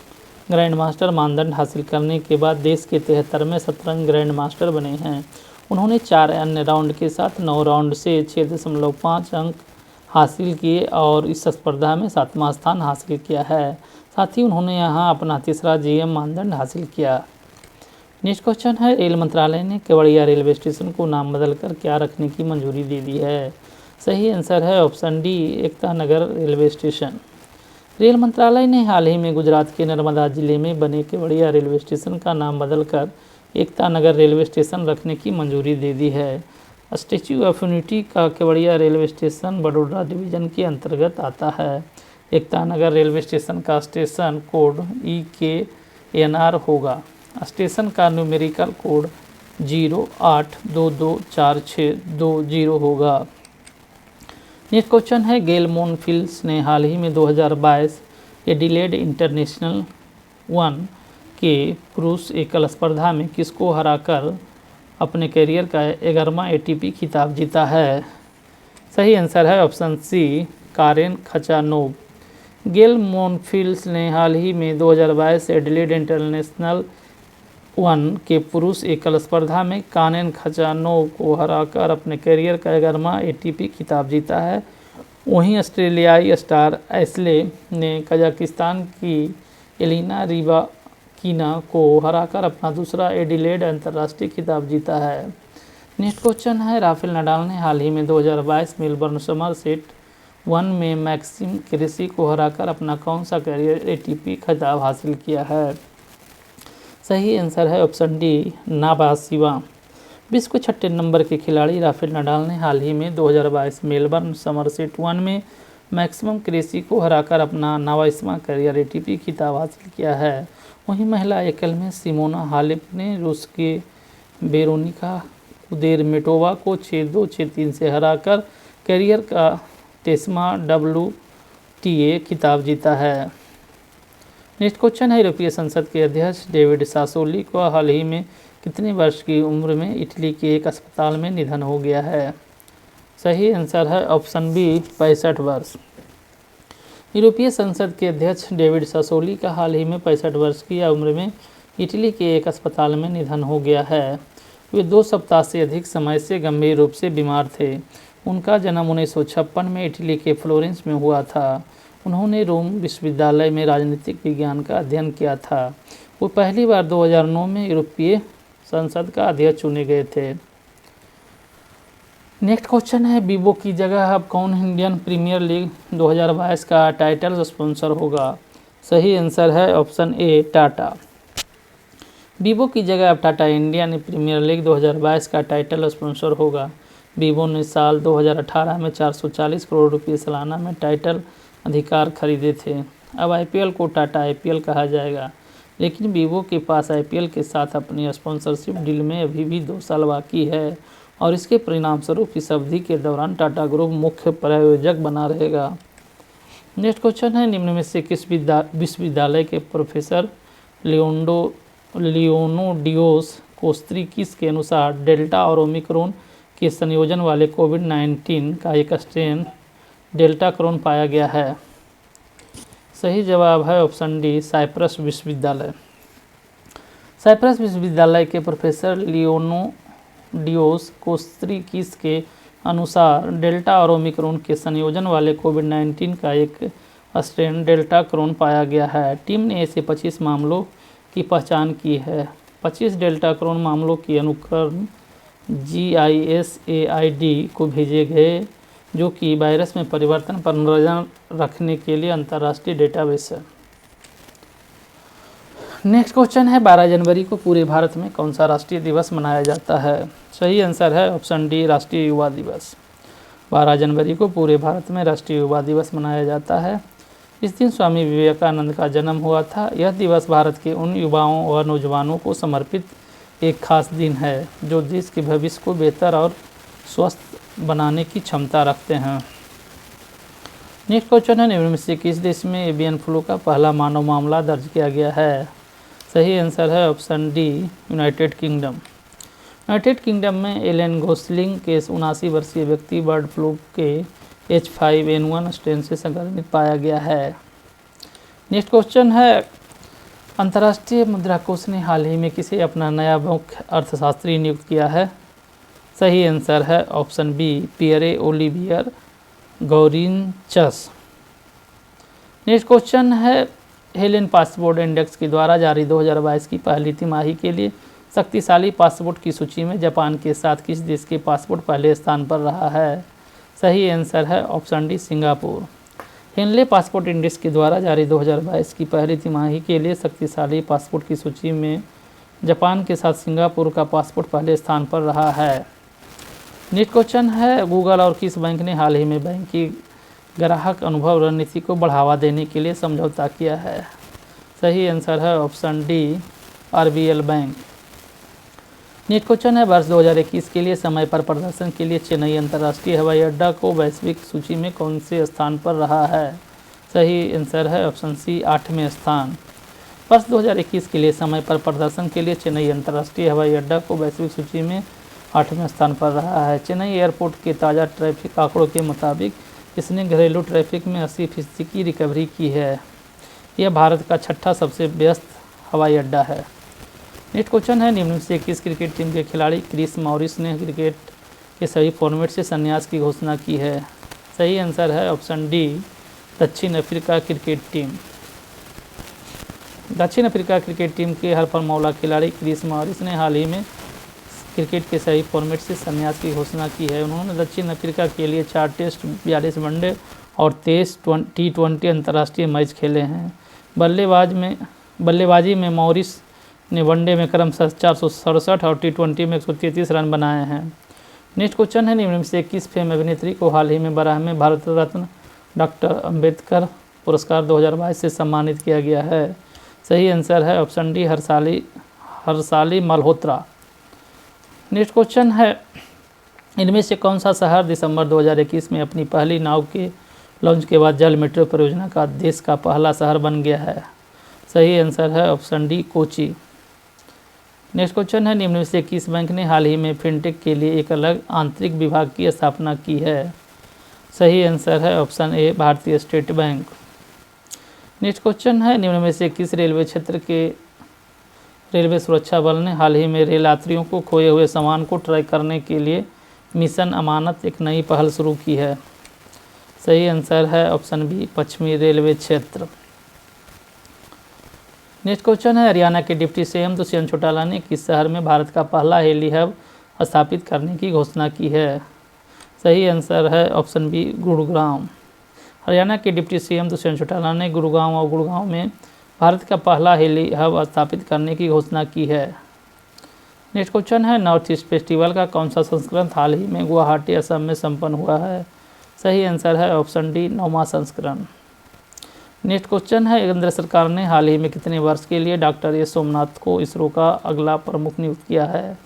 ग्रैंड मास्टर मानदंड हासिल करने के बाद देश के 73वें शतरंज ग्रैंड मास्टर बने हैं। उन्होंने 4 अन्य राउंड के साथ 9 राउंड से 6.5 अंक हासिल किए और इस स्पर्धा में 7वां स्थान हासिल किया है। साथ ही उन्होंने यहां अपना तीसरा जीएम मानदंड हासिल किया। नेक्स्ट क्वेश्चन है, रेल मंत्रालय ने केवड़िया रेलवे स्टेशन को नाम बदलकर क्या रखने की मंजूरी दे दी है? सही आंसर है option D, Ekta Nagar railway station. Rail मंत्रालय ने हाल ही में गुजरात के नर्मदा जिले में बने केवड़िया रेलवे स्टेशन का नाम बदलकर एकता नगर रेलवे स्टेशन रखने की मंजूरी दे दी है। स्टैच्यू ऑफ यूनिटी का Kevadia railway station Vadodara division के अंतर्गत आता है। एकता नगर रेलवे स्टेशन का स्टेशन कोड EKNR होगा। स्टेशन का न्यूमेरिकल कोड 08224620 होगा। नेक्स्ट क्वेश्चन है, गेल मोनफिल्स ने हाल ही में 2022 एडिलेड इंटरनेशनल 1 के पुरुष एकल स्पर्धा में किसको हराकर अपने करियर का 11वां ATP खिताब जीता है? सही आंसर है ऑप्शन सी, कारेन खचानोव। गेल मोनफिल्स ने हाल ही में 2022 एडिलेड इंटरनेशनल 1 के पुरुष एकल स्पर्धा में कारेन खचानोव को हराकर अपने करियर का 11वां ATP खिताब जीता है। वहीं ऑस्ट्रेलियाई स्टार एशले ने कजाकिस्तान की एलिना रिबाकिना को हराकर अपना दूसरा एडिलेड अंतर्राष्ट्रीय खिताब जीता है। नेक्स्ट क्वेश्चन है, राफेल नडाल ने हाल ही में 2022 मेलबर्न समर सेट 1 में मैक्सिम क्रेसी को हराकर अपना कौन सा करियर ATP खिताब हासिल किया है? सही आंसर है ऑप्शन डी, नाबासिवा। विश्व के 6 नंबर के खिलाड़ी राफेल नडाल ने हाल ही में 2022 मेलबर्न समर सेट 1 में मैक्सिमम क्रेसी को हराकर अपना 9वां करियर ATP खिताब हासिल किया है। वहीं महिला एकल में सिमोना हालेप ने रूस के वेरोनिका कुदेरमेटोवा को 6-2, 6-3 से हराकर करियर का 23वां WTA खिताब जीता है। नेक्स्ट क्वेश्चन है, यूरोपीय संसद के अध्यक्ष डेविड सासोली को हाल ही में कितने वर्ष की उम्र में इटली के एक अस्पताल में निधन हो गया है? सही आंसर है ऑप्शन बी, 65 वर्ष। यूरोपीय संसद के अध्यक्ष डेविड सासोली का हाल ही में 65 वर्ष की उम्र में इटली के एक अस्पताल में निधन हो गया है। वे 2 सप्ताह से अधिक समय से गंभीर रूप से बीमार थे। उनका जन्म 1956 में इटली के फ्लोरेंस में हुआ था। उन्होंने रोम विश्वविद्यालय में राजनीतिक विज्ञान का अध्ययन किया था। वो पहली बार 2009 में यूरोपीय संसद का अध्यक्ष चुने गए थे। नेक्स्ट क्वेश्चन है, बीबो की जगह अब कौन इंडियन प्रीमियर लीग 2022 का टाइटल स्पॉन्सर होगा? सही आंसर है ऑप्शन ए, टाटा। बीबो की जगह अब टाटा इंडियन प्रीमियर लीग 2022 का टाइटल स्पॉन्सर होगा। बीबो ने साल 2018 में 440 करोड़ रुपये सालाना में टाइटल अधिकार खरीदे थे। अब IPL को टाटा IPL कहा जाएगा, लेकिन बीबो के पास IPL के साथ अपनी स्पॉन्सरशिप डील में अभी भी 2 साल बाकी है और इसके परिणामस्वरूप इस अवधि के दौरान टाटा ग्रुप मुख्य प्रायोजक बना रहेगा। नेक्स्ट क्वेश्चन है, निम्न में से किस विश्वविद्यालय के प्रोफेसर लियोनो डियोस कोस्त्रीकिस के अनुसार डेल्टा और ओमिक्रॉन के संयोजन वाले कोविड-19 का एक स्ट्रेन डेल्टा क्रोन पाया गया है। सही जवाब है ऑप्शन डी, साइप्रस विश्वविद्यालय। साइप्रस विश्वविद्यालय के प्रोफेसर लियोनोडियोस कोस्त्रीकिस के अनुसार डेल्टा और ओमिक्रॉन के संयोजन वाले कोविड-19 का एक स्ट्रेन डेल्टा क्रोन पाया गया है। टीम ने ऐसे 25 मामलों की पहचान की है। 25 डेल्टा क्रोन मामलों की अनुक्रम GISAID को भेजे गए, जो कि वायरस में परिवर्तन पर नजर रखने के लिए अंतर्राष्ट्रीय डेटाबेस है। नेक्स्ट क्वेश्चन है 12 जनवरी को पूरे भारत में कौन सा राष्ट्रीय दिवस मनाया जाता है? सही आंसर है ऑप्शन डी, राष्ट्रीय युवा दिवस। 12 जनवरी को पूरे भारत में राष्ट्रीय युवा दिवस मनाया जाता है। इस दिन स्वामी विवेकानंद का जन्म हुआ था। यह दिवस भारत के उन युवाओं और नौजवानों को समर्पित एक खास दिन है जो देश के भविष्य को बेहतर और स्वस्थ बनाने की क्षमता रखते हैं। नेक्स्ट क्वेश्चन है निम्न में से किस देश में एवियन फ्लू का पहला मानव मामला दर्ज किया गया है? सही आंसर है option D, United kingdom. United kingdom में एलन गोसलिंग के 79 वर्षीय व्यक्ति बर्ड फ्लू के H5N1 स्ट्रेन से संक्रमित पाया गया है। नेक्स्ट क्वेश्चन है अंतर्राष्ट्रीय मुद्रा कोष ने हाल ही में किसे अपना नया मुख्य अर्थशास्त्री नियुक्त किया है? सही आंसर है option B, Pierre Olivier Gourinchas. Next question है हेलेन पासपोर्ट इंडेक्स के द्वारा जारी 2022 की पहली तिमाही के लिए शक्तिशाली पासपोर्ट की सूची में जापान के साथ किस देश के पासपोर्ट पहले स्थान पर रहा है? सही आंसर है option D, Singapore. Henley passport index के द्वारा जारी 2022 की पहली तिमाही के लिए शक्तिशाली पासपोर्ट की सूची में जापान के साथ सिंगापुर का पासपोर्ट पहले स्थान पर रहा है। नेक्स्ट क्वेश्चन है गूगल और किस बैंक ने हाल ही में बैंक की ग्राहक अनुभव रणनीति को बढ़ावा देने के लिए समझौता किया है? सही आंसर है option D, RBL bank. Next question है वर्ष 2021 के लिए समय पर प्रदर्शन के लिए चेन्नई अंतर्राष्ट्रीय हवाई अड्डा को वैश्विक सूची में कौन से स्थान पर रहा है? सही आंसर है ऑप्शन सी, 8वें स्थान। वर्ष 2021 के लिए समय पर प्रदर्शन के लिए चेन्नई अंतर्राष्ट्रीय हवाई अड्डा को वैश्विक सूची में 8वें स्थान पर रहा है। चेन्नई एयरपोर्ट के ताज़ा ट्रैफिक आंकड़ों के मुताबिक इसने घरेलू ट्रैफिक में 80% की रिकवरी की है। यह भारत का छठा सबसे व्यस्त हवाई अड्डा है। नेक्स्ट क्वेश्चन है निम्न से किस क्रिकेट टीम के खिलाड़ी क्रिस मॉरिस ने क्रिकेट के सभी फॉर्मेट से संन्यास की घोषणा की है? सही आंसर है ऑप्शन डी, दक्षिण अफ्रीका क्रिकेट टीम। दक्षिण अफ्रीका क्रिकेट टीम के हरफनमौला खिलाड़ी क्रिस मॉरिस ने हाल ही में क्रिकेट के सही फॉर्मेट से संन्यास की घोषणा की है। उन्होंने दक्षिण अफ्रीका के लिए 4 टेस्ट, 42 वनडे और 23 T20 अंतर्राष्ट्रीय मैच खेले हैं। बल्लेबाजी में मॉरिस ने वनडे में क्रमशः 467 और T20 में 133 रन बनाए हैं। नेक्स्ट क्वेश्चन है निम्न में से किस फेम अभिनेत्री को हाल ही में बराह में भारत रत्न डॉक्टर अंबेडकर पुरस्कार 2022 से सम्मानित किया गया है? सही आंसर है option D, Harshali Malhotra. Next question है इनमें से कौन सा शहर दिसंबर 2021 में अपनी पहली नाव के लॉन्च के बाद जल मेट्रो परियोजना का देश का पहला शहर बन गया है? सही आंसर है option D, Kochi. Next question है निम्न में से किस बैंक ने हाल ही में फिनटेक के लिए एक अलग आंतरिक विभाग की स्थापना की है? सही आंसर है ऑप्शन ए, भारतीय स्टेट बैंक। नेक्स्ट क्वेश्चन है निम्न में से किस रेलवे क्षेत्र के रेलवे सुरक्षा बल ने हाल ही में रेल यात्रियों को खोए हुए सामान को ट्रैक करने के लिए मिशन अमानत एक नई पहल शुरू की है? सही आंसर है ऑप्शन बी, पश्चिमी रेलवे क्षेत्र। नेक्स्ट क्वेश्चन है हरियाणा के डिप्टी सीएम दुष्यंत चौटाला ने किस शहर में भारत का पहला हेली हब स्थापित करने की घोषणा की है? सही आंसर है ऑप्शन बी, गुरुग्राम। हरियाणा के डिप्टी सीएम दुष्यंत चौटाला ने गुरुग्राम में भारत का पहला हेली हब स्थापित करने की घोषणा की है। नेक्स्ट क्वेश्चन है नॉर्थ ईस्ट फेस्टिवल का कौन सा संस्करण हाल ही में गुवाहाटी असम में संपन्न हुआ है? सही आंसर है ऑप्शन डी, 9वां संस्करण। नेक्स्ट क्वेश्चन है केंद्र सरकार ने हाल ही में कितने वर्ष के लिए डॉक्टर एस सोमनाथ को इसरो का अगला प्रमुख नियुक्त किया है?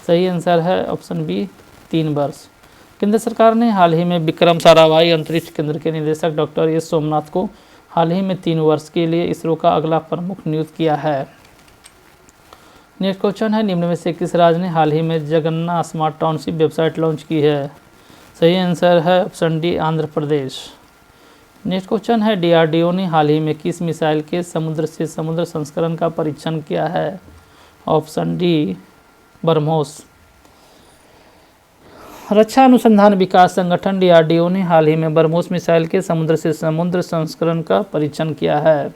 सही आंसर है ऑप्शन बी, 3 वर्ष। केंद्र सरकार ने हाल ही में विक्रम साराभाई अंतरिक्ष केंद्र के निदेशक डॉक्टर एस सोमनाथ को हाल ही में 3 वर्ष के लिए इसरो का अगला प्रमुख नियुक्त किया है। नेक्स्ट क्वेश्चन है, निम्न में से किस राज्य ने हाल ही में Jagannath smart township website launch की है? सही आंसर है option D, Andhra Pradesh. Next question है, डीआरडीओ ने हाल ही में किस मिसाइल के समुद्र से समुद्र संस्करण का परीक्षण किया है? Option D, BrahMos. रक्षा अनुसंधान विकास संगठन डीआरडीओ ने हाल ही में ब्रह्मोस मिसाइल के समुद्र से समुद्र संस्करण का परीक्षण किया है।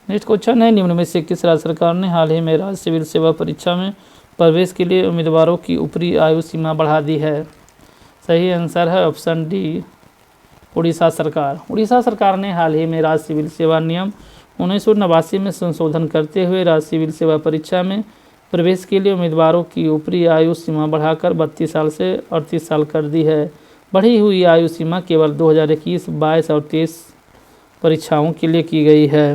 नेक्स्ट क्वेश्चन है, निम्न में से किस राज्य सरकार ने हाल ही में राज्य सिविल सेवा परीक्षा में प्रवेश के लिए उम्मीदवारों की ऊपरी आयु सीमा बढ़ा दी है? सही आंसर है ऑप्शन डी, उड़ीसा सरकार। उड़ीसा सरकार ने हाल ही में राज्य सिविल सेवा नियम 1989 में संशोधन करते हुए राज्य सिविल सेवा परीक्षा में प्रवेश के लिए उम्मीदवारों की ऊपरी आयु सीमा बढ़ाकर 32 साल से 38 साल कर दी है। बढ़ी हुई आयु सीमा केवल 2021, 22 और 23 परीक्षाओं के लिए की गई है।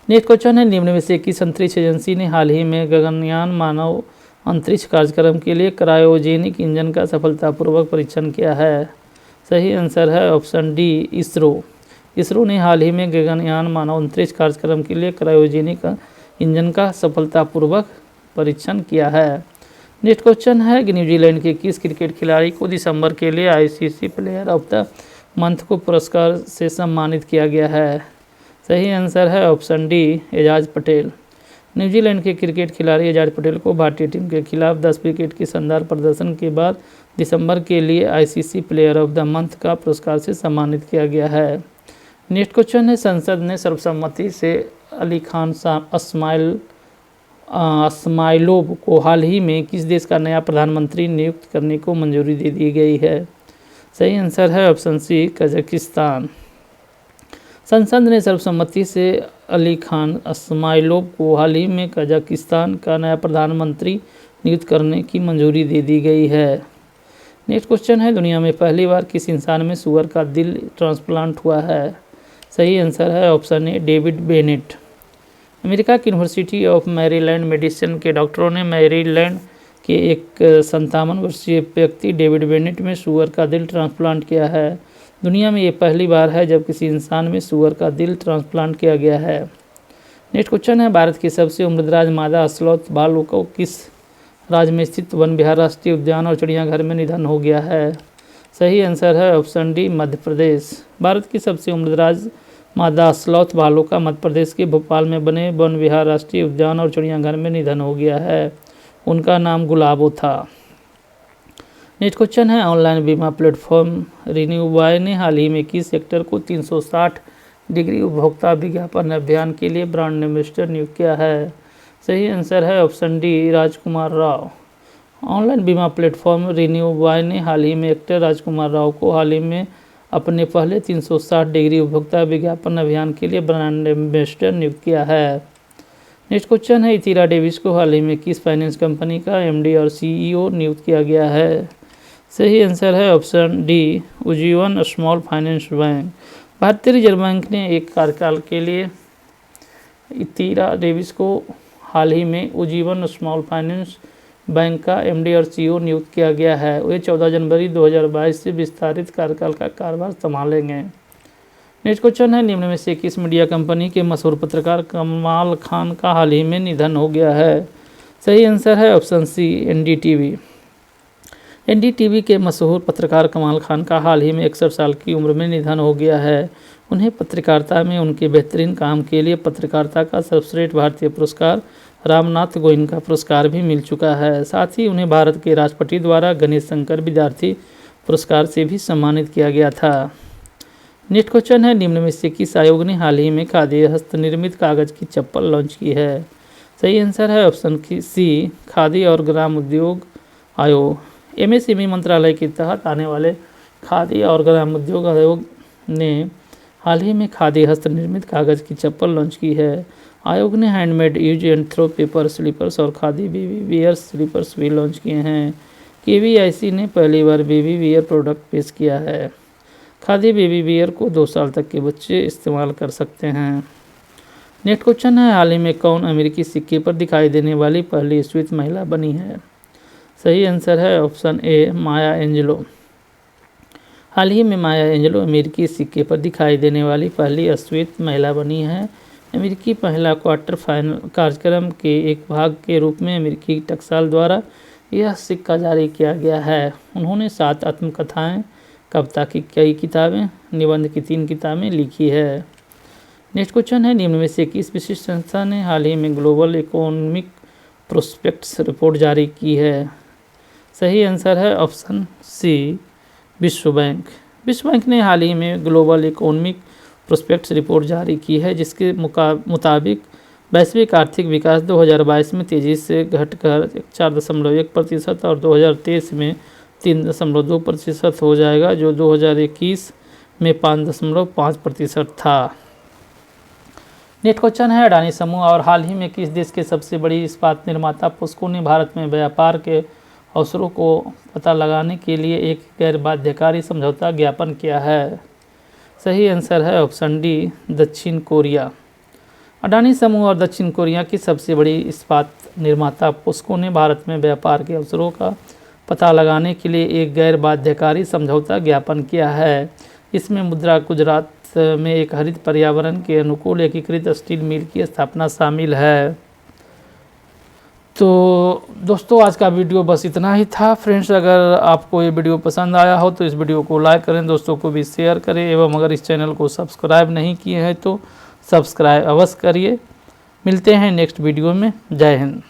नेक्स्ट क्वेश्चन है, निम्न में से किस अंतरिक्ष एजेंसी ने हाल ही में गगनयान मानव अंतरिक्ष कार्यक्रम के लिए क्रायोजेनिक इंजन का सफलतापूर्वक परीक्षण किया है? सही आंसर है ऑप्शन डी, इसरो। इसरो ने हाल ही में गगनयान मानव अंतरिक्ष कार्यक्रम के लिए क्रायोजेनिक इंजन का सफलतापूर्वक परीक्षण किया है। नेक्स्ट क्वेश्चन है कि न्यूजीलैंड के किस क्रिकेट खिलाड़ी को दिसंबर के लिए ICC player of the month को पुरस्कार से सम्मानित किया गया है? सही आंसर है option D, Ajaz Patel. New Zealand के क्रिकेट खिलाड़ी एजाज पटेल को भारतीय टीम के खिलाफ 10 विकेट के शानदार प्रदर्शन के बाद दिसंबर के लिए ICC player of the month का पुरस्कार से सम्मानित किया गया है। नेक्स्ट क्वेश्चन है, संसद ने सर्वसम्मति से अली खान अस्माइलोव को हाल ही में किस देश का नया प्रधानमंत्री नियुक्त करने को मंजूरी दे दी गई है? सही आंसर है ऑप्शन सी, कजाकिस्तान। संसद ने सर्वसम्मति से अली खान अस्माइलोव को हाल ही में कजाकिस्तान का नया प्रधानमंत्री नियुक्त करने की मंजूरी दे दी गई है। नेक्स्ट क्वेश्चन है, दुनिया में पहली बार किस इंसान में सूअर का दिल ट्रांसप्लांट हुआ है? सही आंसर है ऑप्शन ए, डेविड बेनेट। अमेरिका की यूनिवर्सिटी ऑफ मैरीलैंड मेडिसिन के डॉक्टरों ने मैरीलैंड के एक 57 वर्षीय व्यक्ति डेविड बेनेट में सूअर का दिल ट्रांसप्लांट किया है। दुनिया में ये पहली बार है जब किसी इंसान में सूअर का दिल ट्रांसप्लांट किया गया है। नेक्स्ट क्वेश्चन है, भारत की सबसे उम्रदराज मादा स्लॉथ भालू को किस राज्य में स्थित वन विहार राष्ट्रीय उद्यान और चिड़ियाघर में निधन हो गया है? सही आंसर है ऑप्शन डी, मध्य प्रदेश। भारत की सबसे उम्रदराज मादा स्लॉथ भालू का मध्य प्रदेश के भोपाल में बने वन विहार राष्ट्रीय उद्यान और चिड़ियाघर में निधन हो गया है। उनका नाम गुलाबो था। नेक्स्ट क्वेश्चन है, ऑनलाइन बीमा प्लेटफॉर्म रिन्यूबाय ने हाल ही में किस सेक्टर को 360 डिग्री उपभोक्ता विज्ञापन अभियान के लिए ब्रांड एम्बेसडर नियुक्त किया है? सही आंसर है ऑप्शन डी, राजकुमार राव। ऑनलाइन बीमा प्लेटफॉर्म रिन्यूबाय ने हाल ही में एक्टर राजकुमार राव को हाल ही में अपने पहले 360 डिग्री उपभोक्ता विज्ञापन अभियान के लिए ब्रांड एम्बेसडर नियुक्त किया है। नेक्स्ट क्वेश्चन है, इथिरा डेविस को हाल ही में किस फाइनेंस कंपनी का एमडी और सीईओ नियुक्त किया गया है? सही आंसर है option D, Ujjivan small finance bank. भारतीय रिजर्व बैंक ने एक कार्यकाल के लिए इथिरा डेविस को हाल ही में उज्जीवन स्मॉल फाइनेंस बैंक का एमडी और सीईओ नियुक्त किया गया है। वे 14 जनवरी 2022 से विस्तारित कार्यकाल का कार्यभार संभालेंगे। नेक्स्ट क्वेश्चन है, निम्न में से किस मीडिया कंपनी के मशहूर पत्रकार कमाल खान का हाल ही में निधन हो गया है? सही आंसर है ऑप्शन सी, एनडीटीवी। एनडीटीवी के मशहूर पत्रकार कमाल खान का हाल ही में 61 साल की उम्र में निधन हो गया है। उन्हें पत्रकारिता में उनके बेहतरीन काम के लिए पत्रकारिता का सर्वश्रेष्ठ भारतीय पुरस्कार रामनाथ गोयनका पुरस्कार भी मिल चुका है। साथ ही उन्हें भारत के राष्ट्रपति द्वारा गणेश शंकर विद्यार्थी पुरस्कार से भी सम्मानित किया गया था। नेक्स्ट क्वेश्चन है, निम्न में से किस आयोग ने हाल ही में खादी हस्तनिर्मित कागज की चप्पल लॉन्च की है? सही आंसर है ऑप्शन सी, खादी और ग्राम उद्योग आयोग। एमएसएमई मंत्रालय के तहत आने वाले खादी और ग्राम उद्योग आयोग ने हाल ही में खादी हस्तनिर्मित कागज की चप्पल लॉन्च की है। आयोग ने handmade use and throw paper slippers और खादी बेबी वियर स्लीपर्स भी लॉन्च किए हैं। केवीआईसी ने पहली बार बेबी वियर प्रोडक्ट पेश किया है। खादी बेबी वियर को 2 साल तक के बच्चे इस्तेमाल कर सकते हैं। नेक्स्ट क्वेश्चन है, हाल ही में कौन अमेरिकी सिक्के पर दिखाई देने वाली पहली श्वेत महिला बनी है? सही आंसर है ऑप्शन ए, माया एंजेलो। हाल ही में माया एंजेलो अमेरिकी सिक्के पर दिखाई देने वाली पहली श्वेत महिला बनी है। अमेरिकी पहला क्वार्टर फाइनल कार्यक्रम के एक भाग के रूप में अमेरिकी टकसाल द्वारा यह सिक्का जारी किया गया है। उन्होंने 7 आत्मकथाएं, कविता की कई किताबें, निबंध की 3 किताबें लिखी है। नेक्स्ट क्वेश्चन है, निम्न में से किस विशिष्ट संस्था ने हाल ही में ग्लोबल इकोनॉमिक प्रोस्पेक्ट्स रिपोर्ट जारी की है? सही आंसर है ऑप्शन सी, विश्व बैंक। विश्व बैंक ने हाल ही में ग्लोबल इकोनॉमिक प्रोस्पेक्ट्स रिपोर्ट जारी की है, जिसके मुताबिक वैश्विक आर्थिक विकास 2022 में तेज़ी से घटकर 4.1% और 2023 में 3.2% हो जाएगा, जो 2021 में 5.5% था। नेक्स्ट क्वेश्चन है, अडानी समूह और हाल ही में किस देश के सबसे बड़ी इस्पात निर्माता पोस्को ने भारत में व्यापार के अवसरों को पता लगाने के लिए एक गैर बाध्यकारी समझौता ज्ञापन किया है? सही आंसर है ऑप्शन डी, दक्षिण कोरिया। अडानी समूह और दक्षिण कोरिया की सबसे बड़ी इस्पात निर्माता पोस्को ने भारत में व्यापार के अवसरों का पता लगाने के लिए एक गैर बाध्यकारी समझौता ज्ञापन किया है। इसमें मुद्रा गुजरात में एक हरित पर्यावरण के अनुकूल एकीकृत स्टील मिल की स्थापना शामिल है। तो दोस्तों, आज का वीडियो बस इतना ही था। फ्रेंड्स, अगर आपको ये वीडियो पसंद आया हो तो इस वीडियो को लाइक करें, दोस्तों को भी शेयर करें, एवं अगर इस चैनल को सब्सक्राइब नहीं किए हैं तो सब्सक्राइब अवश्य करिए। मिलते हैं नेक्स्ट वीडियो में। जय हिंद।